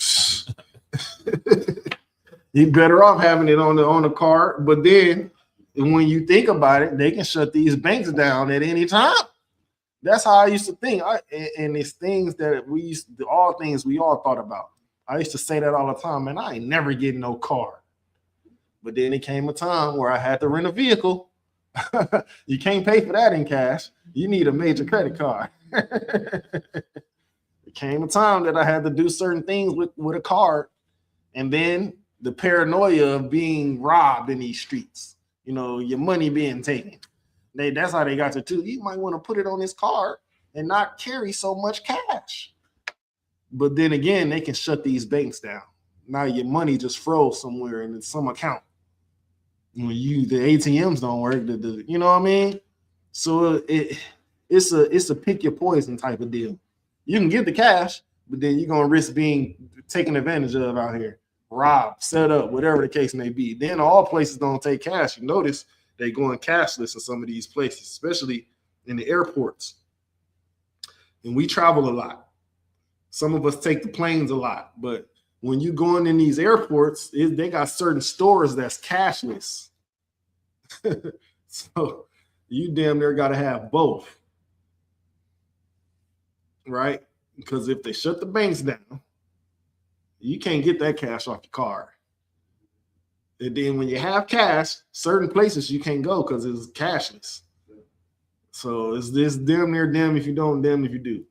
You better off having it on the card. But then when you think about it, they can shut these banks down at any time. That's how I used to think. And it's things that all things we all thought about. I used to say that all the time, man. I ain't never getting no car. But then it came a time where I had to rent a vehicle. You can't pay for that in cash. You need a major credit card. It came a time that I had to do certain things with a card. And then the paranoia of being robbed in these streets, you know, your money being taken. That's how they got you too. You might want to put it on this card and not carry so much cash. But then again, they can shut these banks down. Now your money just froze somewhere in some account. When the ATMs don't work, you know what I mean? So it's a pick your poison type of deal. You can get the cash, but then you're gonna risk being taken advantage of out here. Robbed, set up, whatever the case may be. Then all places don't take cash. You notice they going cashless in some of these places, especially in the airports. And we travel a lot. Some of us take the planes a lot, but when you going in these airports, they got certain stores that's cashless. So you damn near got to have both, right? Because if they shut the banks down, you can't get that cash off your card. And then when you have cash, certain places you can't go because it's cashless. So it's this damn near damn if you don't, damn if you do.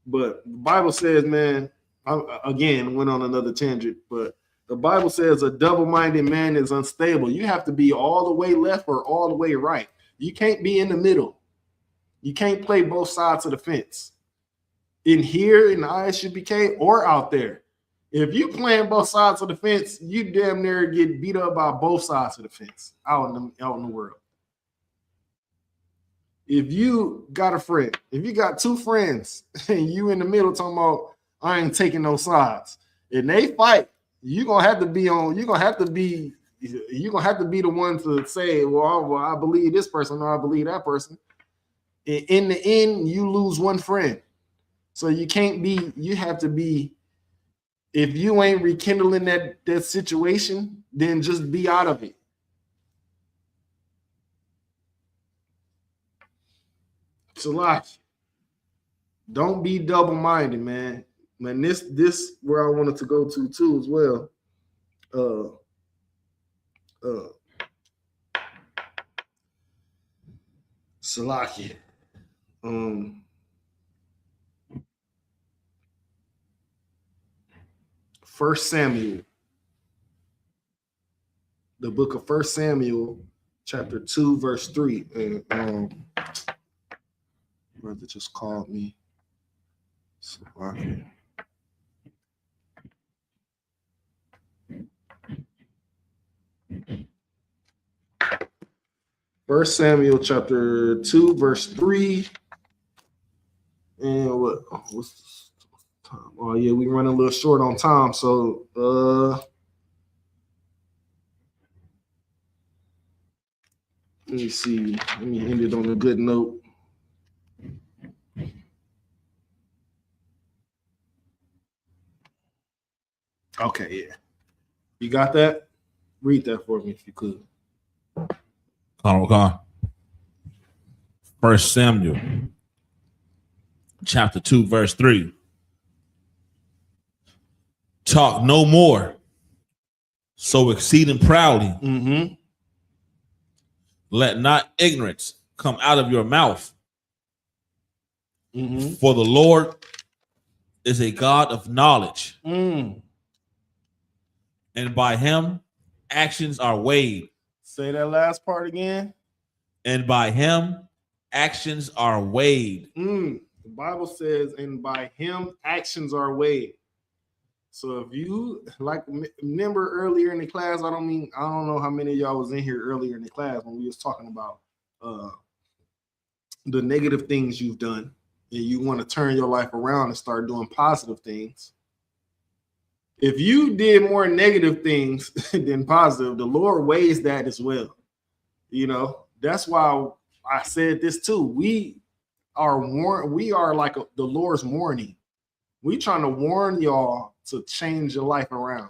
But the Bible says, man, I again went on another tangent, but the Bible says a double-minded man is unstable. You have to be all the way left or all the way right. You can't be in the middle. You can't play both sides of the fence. In here in the ISUPK or out there. If you playing both sides of the fence, you damn near get beat up by both sides of the fence out in the world. If you got a friend, if you got two friends and you in the middle talking about I ain't taking no sides, and they fight, you're gonna have to be the one to say, well, I believe this person or I believe that person. In the end, you lose one friend. So you have to be, if you ain't rekindling that situation, then just be out of it. It's a lot. Don't be double-minded, man. Man, this where I wanted to go to too as well. Salakia. 1 Samuel. The book of 1 Samuel, chapter 2, verse 3. And brother just called me. Salakia. 1 Samuel chapter 2, verse 3. And what's the time? Oh, yeah, we run a little short on time. So let me see. Let me end it on a good note. Okay, yeah. You got that? Read that for me if you could. 1 Samuel chapter 2, verse 3. Talk no more so exceeding proudly. Mm-hmm. Let not ignorance come out of your mouth. Mm-hmm. For the Lord is a God of knowledge. Mm. And by him actions are weighed. Say that last part again. And by him actions are weighed. The Bible says, and by him actions are weighed. So if you remember earlier in the class, I don't know how many of y'all was in here earlier in the class when we was talking about the negative things you've done, and you want to turn your life around and start doing positive things. If you did more negative things than positive, the Lord weighs that as well. You know, that's why I said this too. We are like the Lord's warning. We trying to warn y'all to change your life around.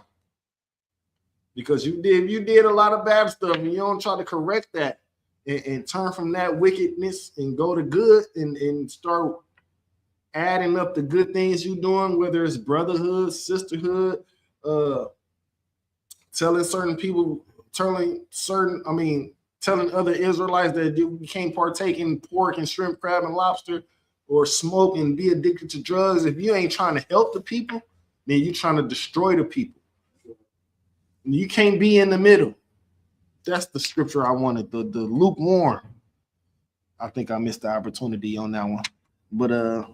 Because you did a lot of bad stuff and you don't try to correct that and turn from that wickedness and go to good and start adding up the good things you're doing, whether it's brotherhood, sisterhood, telling other Israelites that you can't partake in pork and shrimp, crab, and lobster, or smoke and be addicted to drugs. If you ain't trying to help the people, then you're trying to destroy the people. You can't be in the middle. That's the scripture I wanted, the lukewarm. I think I missed the opportunity on that one. But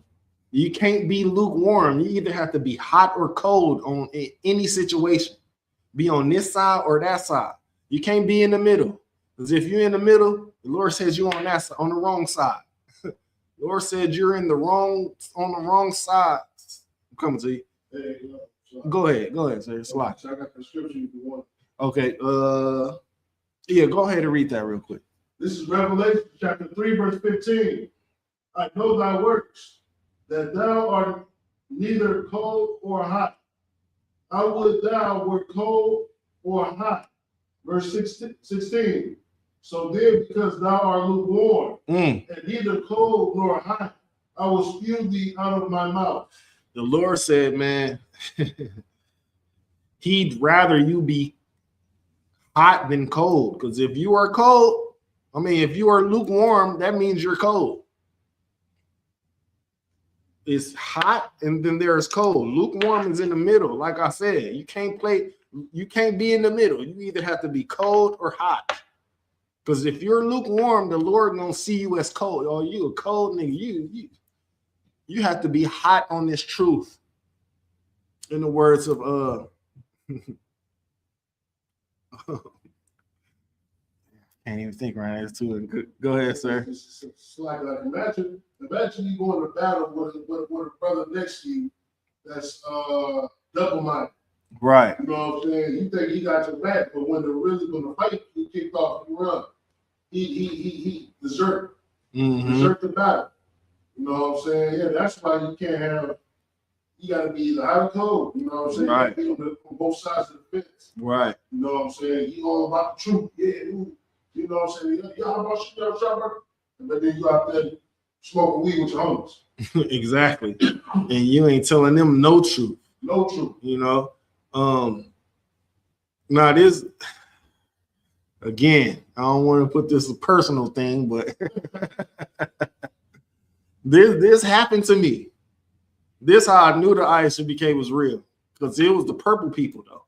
you can't be lukewarm. You either have to be hot or cold on any situation. Be on this side or that side. You can't be in the middle. Because if you're in the middle, the Lord says you're on that side, on the wrong side. The Lord said you're on the wrong side. I'm coming to you. Hey, Go ahead, sir. It's a lot. I got the scripture if you want. Okay. Yeah, go ahead and read that real quick. This is Revelation chapter 3, verse 15. I know thy works, that thou art neither cold or hot. I would thou were cold or hot. Verse 16. So then, because thou art lukewarm, and neither cold nor hot, I will spew thee out of my mouth. The Lord said, man, he'd rather you be hot than cold. Because if you are cold, if you are lukewarm, that means you're cold. It's hot and then there's cold. Lukewarm is in the middle. Like I said, you can't be in the middle. You either have to be cold or hot. Because if you're lukewarm, the Lord gonna see you as cold. Oh, you a cold nigga. You have to be hot on this truth. In the words of can't even think right now. It's too. Go ahead, sir. It's like imagine you going to battle with a brother next to you that's double-minded. Right. You know what I'm saying? You think he got your back, but when they're really going to fight, he kicked off and run. He desert the battle. You know what I'm saying? Yeah, that's why you can't have. You got to be either hot or cold. You know what I'm saying? Right. You be on both sides of the fence. Right. You know what I'm saying? You all about the truth. Yeah. You know what I'm saying? Y'all about shot, but then you out there smoking weed with your homies. Exactly. And you ain't telling them no truth. No truth. You know. Now this again, I don't want to put this a personal thing, but this happened to me. This how I knew the ISUPK was real, because it was the purple people though.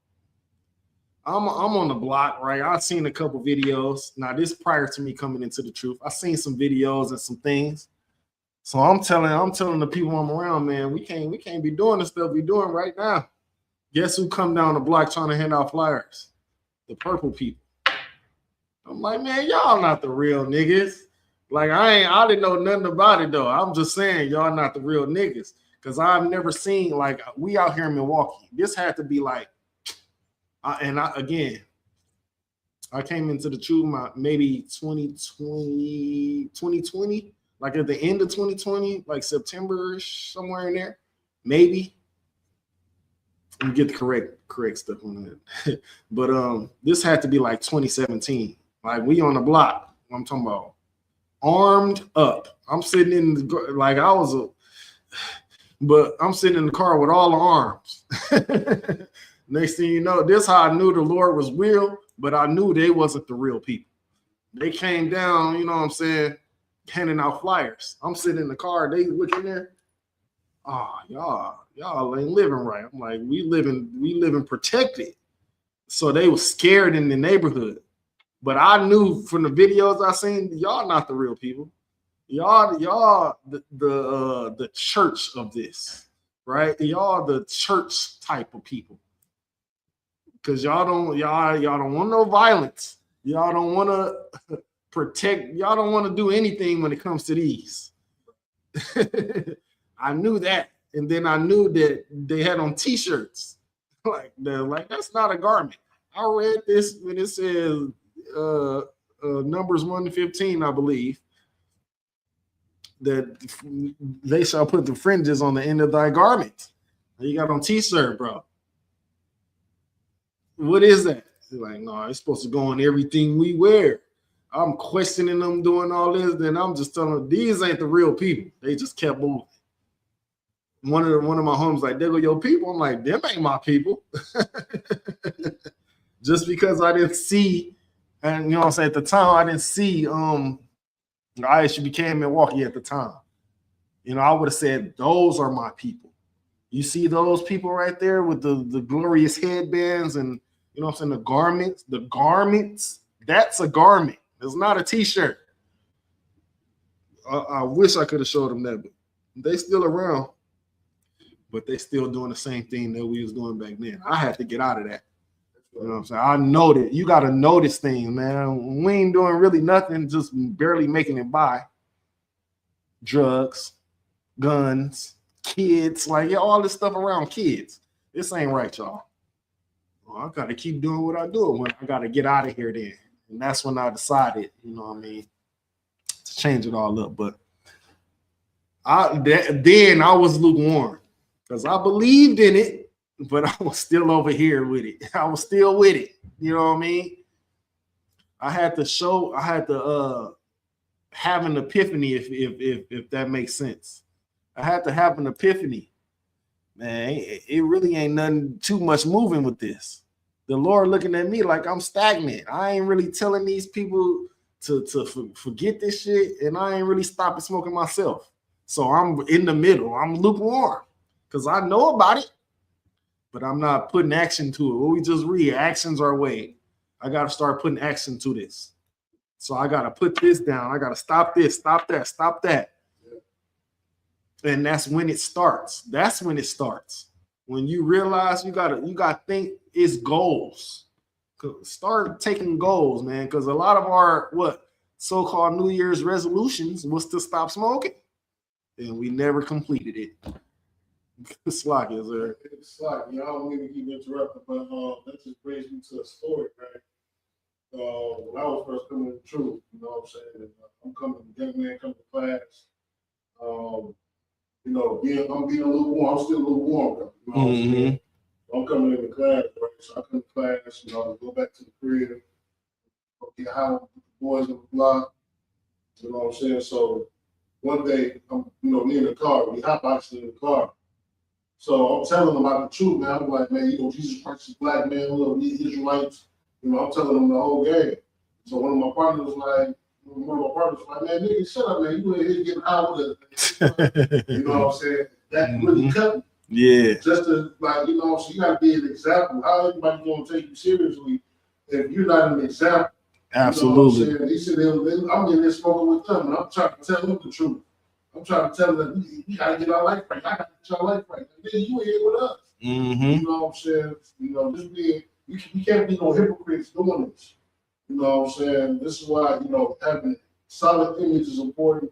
I'm on the block, right? I've seen a couple videos. Now, this prior to me coming into the truth. I've seen some videos and some things. So I'm telling the people I'm around, man, we can't be doing the stuff we're doing right now. Guess who come down the block trying to hand out flyers? The purple people. I'm like, man, y'all not the real niggas. Like, I didn't know nothing about it though. I'm just saying y'all not the real niggas. Because I've never seen, like, we out here in Milwaukee. This had to be like, I came into the truth maybe 2020, like at the end of 2020, like September-ish, somewhere in there, maybe. Let me get the correct stuff on that. But this had to be like 2017. Like, we on the block. I'm talking about armed up. I'm sitting in I'm sitting in the car with all the arms. Next thing you know, this how I knew the Lord was real, but I knew they wasn't the real people. They came down, you know what I'm saying, handing out flyers. I'm sitting in the car, they looking there. Oh, y'all ain't living right. I'm like, we living protected. So they was scared in the neighborhood. But I knew from the videos I seen, y'all not the real people. Y'all the church of this, right? Y'all the church type of people. Because y'all don't want no violence. Y'all don't want to protect. Y'all don't want to do anything when it comes to these. I knew that, and then I knew that they had on T-shirts. like that's not a garment. I read this when it says Numbers 1:15, I believe, that they shall put the fringes on the end of thy garment. You got on t-shirt, bro. What is that? He's like, no, it's supposed to go on everything we wear. I'm questioning them doing all this. Then I'm just telling them, these ain't the real people. They just kept moving. One of my homies like, there go your people. I'm like, them ain't my people. Just because I didn't see, and you know what I'm saying, at the time I didn't see ISUPK in Milwaukee at the time. You know, I would have said those are my people. You see those people right there with the glorious headbands and, you know what I'm saying, the garments, that's a garment. It's not a t-shirt. I wish I could have showed them that, but they still around, but they still doing the same thing that we was doing back then. I had to get out of that. You know what I'm saying? I know that you got to notice things, man. We ain't doing really nothing, just barely making it by. Drugs, guns, kids, like all this stuff around kids. This ain't right, y'all. Well, I got to keep doing what I do when I got to get out of here then. And that's when I decided, you know what I mean, to change it all up. But then I was lukewarm because I believed in it, but I was still over here with it. I was still with it. You know what I mean? I had to have an epiphany if that makes sense. I had to have an epiphany. Man, it really ain't nothing too much moving with this. The Lord looking at me like I'm stagnant. I ain't really telling these people to forget this shit, and I ain't really stopping smoking myself. So I'm in the middle. I'm lukewarm because I know about it, but I'm not putting action to it. What we just read, actions are way. I got to start putting action to this. So I got to put this down. I got to stop this, stop that, stop that. And that's when it starts. That's when it starts. When you realize you gotta think it's goals. Start taking goals, man. Because a lot of our so-called New Year's resolutions was to stop smoking, and we never completed it. It's like, is there? It's like, I don't mean to keep interrupting, but that just brings me to a story, right? When I was first coming to the truth, you know what I'm saying? I'm young man coming to class. You know, I'm being a little warm. I'm still a little warm, though. You know what I'm saying? I'm coming into class, right? So I come to class, you know, go back to the crib, get high with the boys on the block. You know what I'm saying? So one day, we in the car, we hotboxing in the car. So I'm telling them about the truth, man. I'm like, man, Jesus Christ is black, man. We Israelites. I'm telling them the whole game. So one of my partners was like, man, nigga, shut up, man. You ain't here getting high with us. You know what I'm saying? That really cut me. Yeah. Just to, so you got to be an example. How everybody going to take you seriously if you're not an example? Absolutely. You know what I'm saying? I'm in there smoking with them, and I'm trying to tell them the truth. I'm trying to tell them we got to get our life right. I got to get our life right. And then you ain't here with us. You know what I'm saying? Just being, we can't be no hypocrites doing this. You know what I'm saying? This is why, having solid image is important.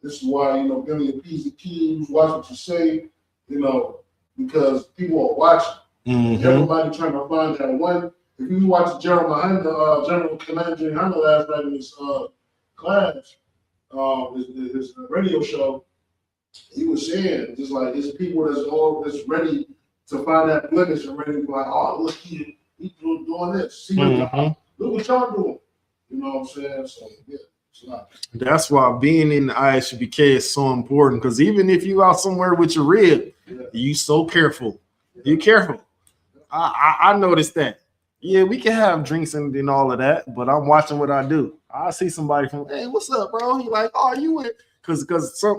This is why, building your P's and Q's, watch what you say, because people are watching. Everybody trying to find that one. If you watch General Commander Hunter last night in his class, his radio show, he was saying, just like, it's people that's ready to find that blemish and ready to be like, oh, look, he's doing this. See look what y'all doing. You know what I'm saying? So, yeah. That's why being in the ISUPK is so important, because even if you out somewhere with your rib, you so careful. You careful. I noticed that. Yeah, we can have drinks and all of that, but I'm watching what I do. I see somebody from, hey, what's up, bro? He like, oh, you in? Because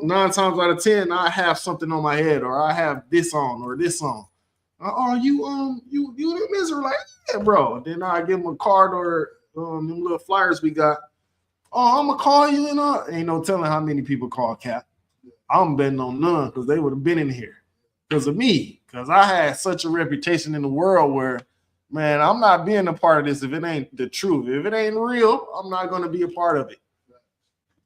9 times out of 10, I have something on my head, or I have this on or this on. Oh, you the Israelite? Yeah, bro. Then I give him a card or them little flyers we got. Oh, I'm gonna call you, and ain't no telling how many people call Cap. I'm betting on none, because they would have been in here because of me. Because I had such a reputation in the world where, man, I'm not being a part of this if it ain't the truth. If it ain't real, I'm not gonna be a part of it.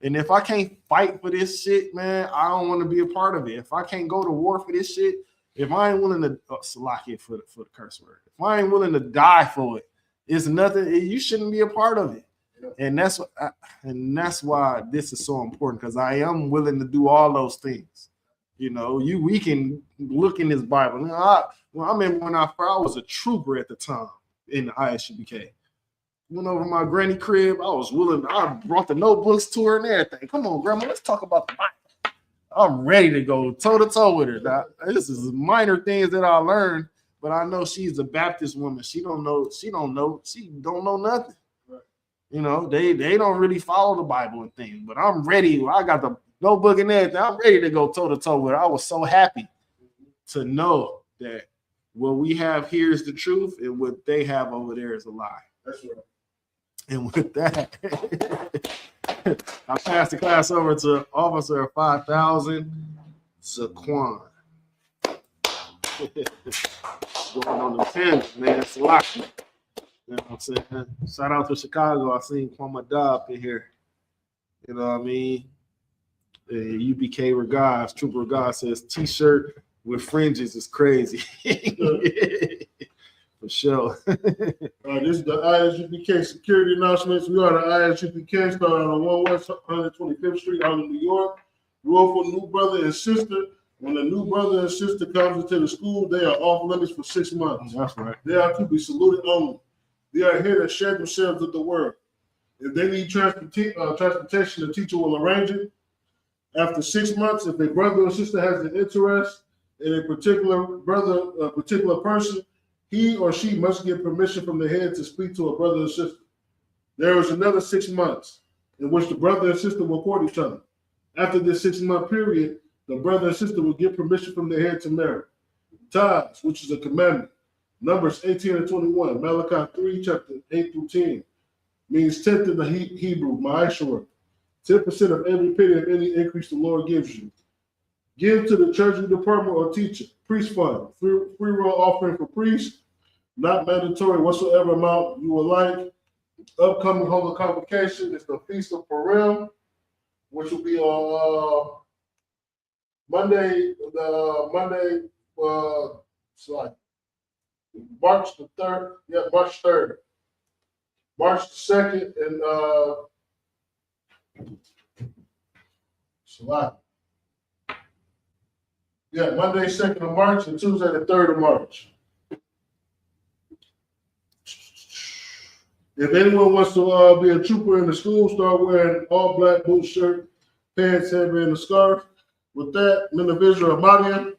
And if I can't fight for this shit, man, I don't want to be a part of it. If I can't go to war for this shit, if I ain't willing to Salakia for the curse word, if I ain't willing to die for it, it's nothing. You shouldn't be a part of it. And that's why this is so important, because I am willing to do all those things. You know, we can look in this Bible. Now, I remember when I was a trooper at the time in the ISUPK. Went over to my granny crib. I brought the notebooks to her and everything. Come on, grandma, let's talk about the Bible. I'm ready to go toe to toe with her. Now, this is minor things that I learned, but I know she's a Baptist woman. She don't know nothing. Right. You know, they don't really follow the Bible and things, but I'm ready. I got the notebook and everything. I'm ready to go toe to toe with her. I was so happy to know that what we have here is the truth and what they have over there is a lie. That's right. And with that, I passed the class over to Officer 5000, Zaquan. Going on the 10th, man. It's a lot. You know what I'm saying? Shout out to Chicago. I seen Kwame Dobb in here. You know what I mean? UPK Regards, Trooper Regards says t-shirt with fringes is crazy. For sure. This is the ISUPK security announcements. We are the ISUPK, starting on 1 West 125th Street out in New York. Rule for new brother and sister. When a new brother and sister comes into the school, they are off limits for 6 months. That's right. They are to be saluted only. They are here to share themselves with the world. If they need transportation, the teacher will arrange it. After 6 months, if a brother or sister has an interest in a particular person, he or she must get permission from the head to speak to a brother or sister. There is another 6 months in which the brother and sister will court each other. After this 6 month period, the brother and sister will get permission from the head to marry. Tithes, which is a commandment. Numbers 18 and 21, Malachi 3, chapter 8 through 10, means tenth in the Hebrew, ma'ashor. 10% of every penny of any increase the Lord gives you. Give to the treasury department or teacher. Priest fund, free will offering for priests, not mandatory whatsoever amount you would like. Upcoming holy convocation is the Feast of Purim, which will be on Monday, March the 3rd. Yeah, March 3rd. March the 2nd and Monday 2nd of March and Tuesday the 3rd of March. If anyone wants to be a trooper in the school, start wearing all black boot shirt, pants, headband, and scarf. With that, men of Israel, Amadian,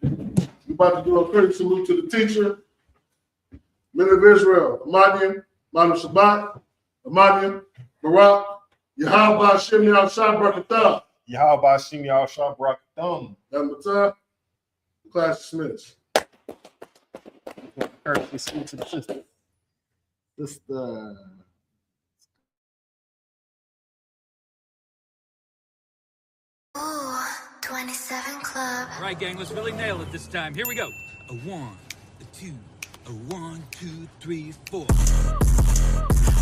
we're about to do a credit salute to the teacher. Men of Israel, Amadian, Manu Shabbat, Amadian, Barak, Yahweh Hashem Yahweh Shabbat. Yahweh Hashem Yahweh Shabbat. Number class dismissed. Courtesy salute to the sister. Sister. Ooh, 27 Club. All right, gang, let's really nail it this time. Here we go. A 1, a 2, a 1, 2, 3, 4.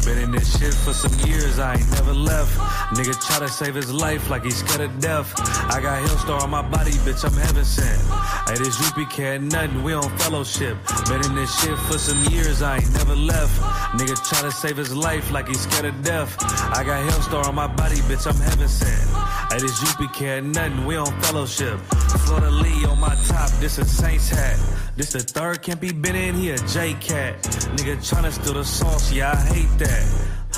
Been in this shit for some years, I ain't never left. Nigga try to save his life like he's scared of death. I got Hillstar on my body, bitch, I'm heaven sent. Hey, this UPK ain't nothing, we on fellowship. Been in this shit for some years, I ain't never left. Nigga try to save his life like he's scared of death. I got Hillstar on my body, bitch, I'm heaven sent. Hey, this UPK ain't nothing, we on fellowship. Florida Lee on my top, this a Saints hat. This the third can't be been in, he a J-Cat. Nigga tryna steal the sauce, yeah, I hate that.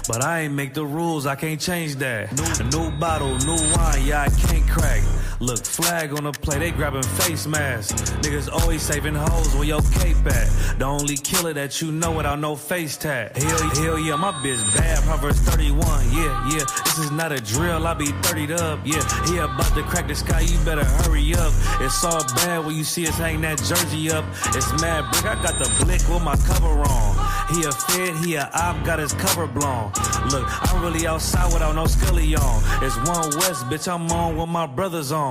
But I ain't make the rules, I can't change that. New bottle, new wine, yeah, I can't crack. Look, flag on the play, they grabbing face masks. Niggas always saving hoes where your cape at. The only killer that you know without no face tag. Hell yeah, my bitch bad, Proverbs 31, yeah. This is not a drill, I be 30'd up, yeah. He about to crack the sky, you better hurry up. It's all bad when you see us hang that jersey up. It's mad brick, I got the blick with my cover on. He a fed, he a op, got his cover blown. Look, I'm really outside without no scully on. It's 1 West, bitch, I'm on with my brothers on.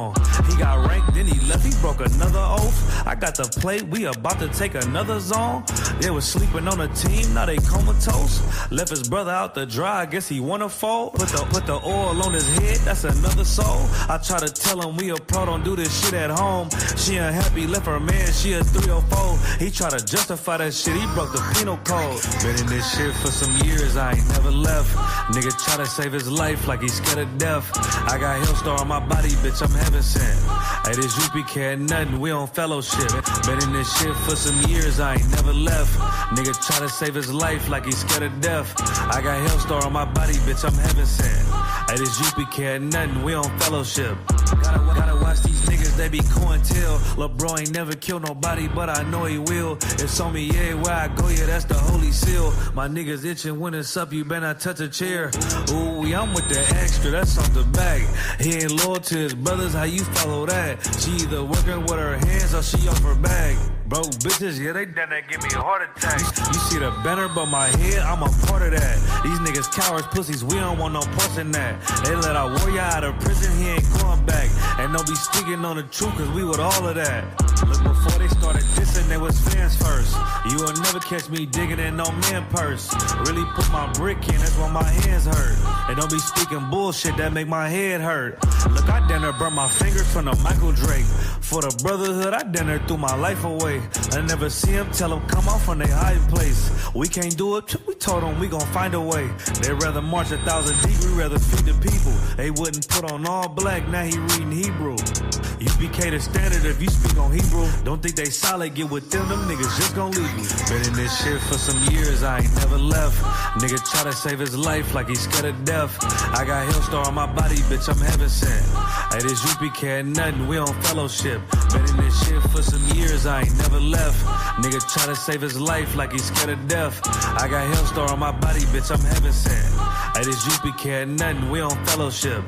He got ranked, then he left, he broke another oath. I got the plate, we about to take another zone. They was sleeping on the team, now they comatose. Left his brother out to dry, I guess he wanna fold. Put the oil on his head, that's another soul. I try to tell him we a pro, don't do this shit at home. She unhappy, left her man, she a 304. He try to justify that shit, he broke the penal code. Been in this shit for some years, I ain't never left. Nigga try to save his life like he's scared of death. I got Hillstar on my body, bitch, I'm heaven sent. sent. Hey, this UPK ain't nothing, we on fellowship. Been in this shit for some years, I ain't never left. Nigga try to save his life like he's scared of death. I got Hellstar on my body, bitch, I'm heaven sent. Hey, this UPK ain't nothing, we on fellowship. Gotta watch these niggas, they be cointel. Lil' bro ain't never killed nobody, but I know he will. It's on me, yeah, where I go, yeah, that's the holy seal. My niggas itching when it's up, you better not touch a chair. Ooh, I'm with the extra, that's off the back. He ain't loyal to his brothers, how you follow that? She either working with her hands or she off her bag. Broke bitches, yeah, they done that give me a heart attack. You see the banner, but my head, I'm a part of that. These niggas cowards, pussies, we don't want no parts in that. They let our warrior out of prison, he ain't going back. And don't be speaking on the truth, cause we with all of that. Look, before they started dissing, they was fans first. You will never catch me digging in no man purse. Really put my brick in, that's why my hands hurt. And don't be speaking bullshit, that make my head hurt. Look, I done burn my fingers from the Michael Drake. For the brotherhood, I done threw my life away. I never see him, tell him come off from their hiding place. We can't do it, we told them we gon' find a way. They rather march 1,000 deep, we rather feed the people. They wouldn't put on all black, now he reading Hebrew. UPK the standard if you speak on Hebrew. Don't think they solid, get with them niggas just gon' leave you. Been in this shit for some years, I ain't never left. Nigga try to save his life like he's scared of death. I got Hellstar on my body, bitch, I'm heaven sent. Hey, this UPK ain't nothing, we on fellowship. Been in this shit for some years, I ain't never left. Nigga try to save his life like he's scared of death. I got Hellstar on my body, bitch, I'm heaven sent. Hey, this UPK ain't nothing, we on fellowship.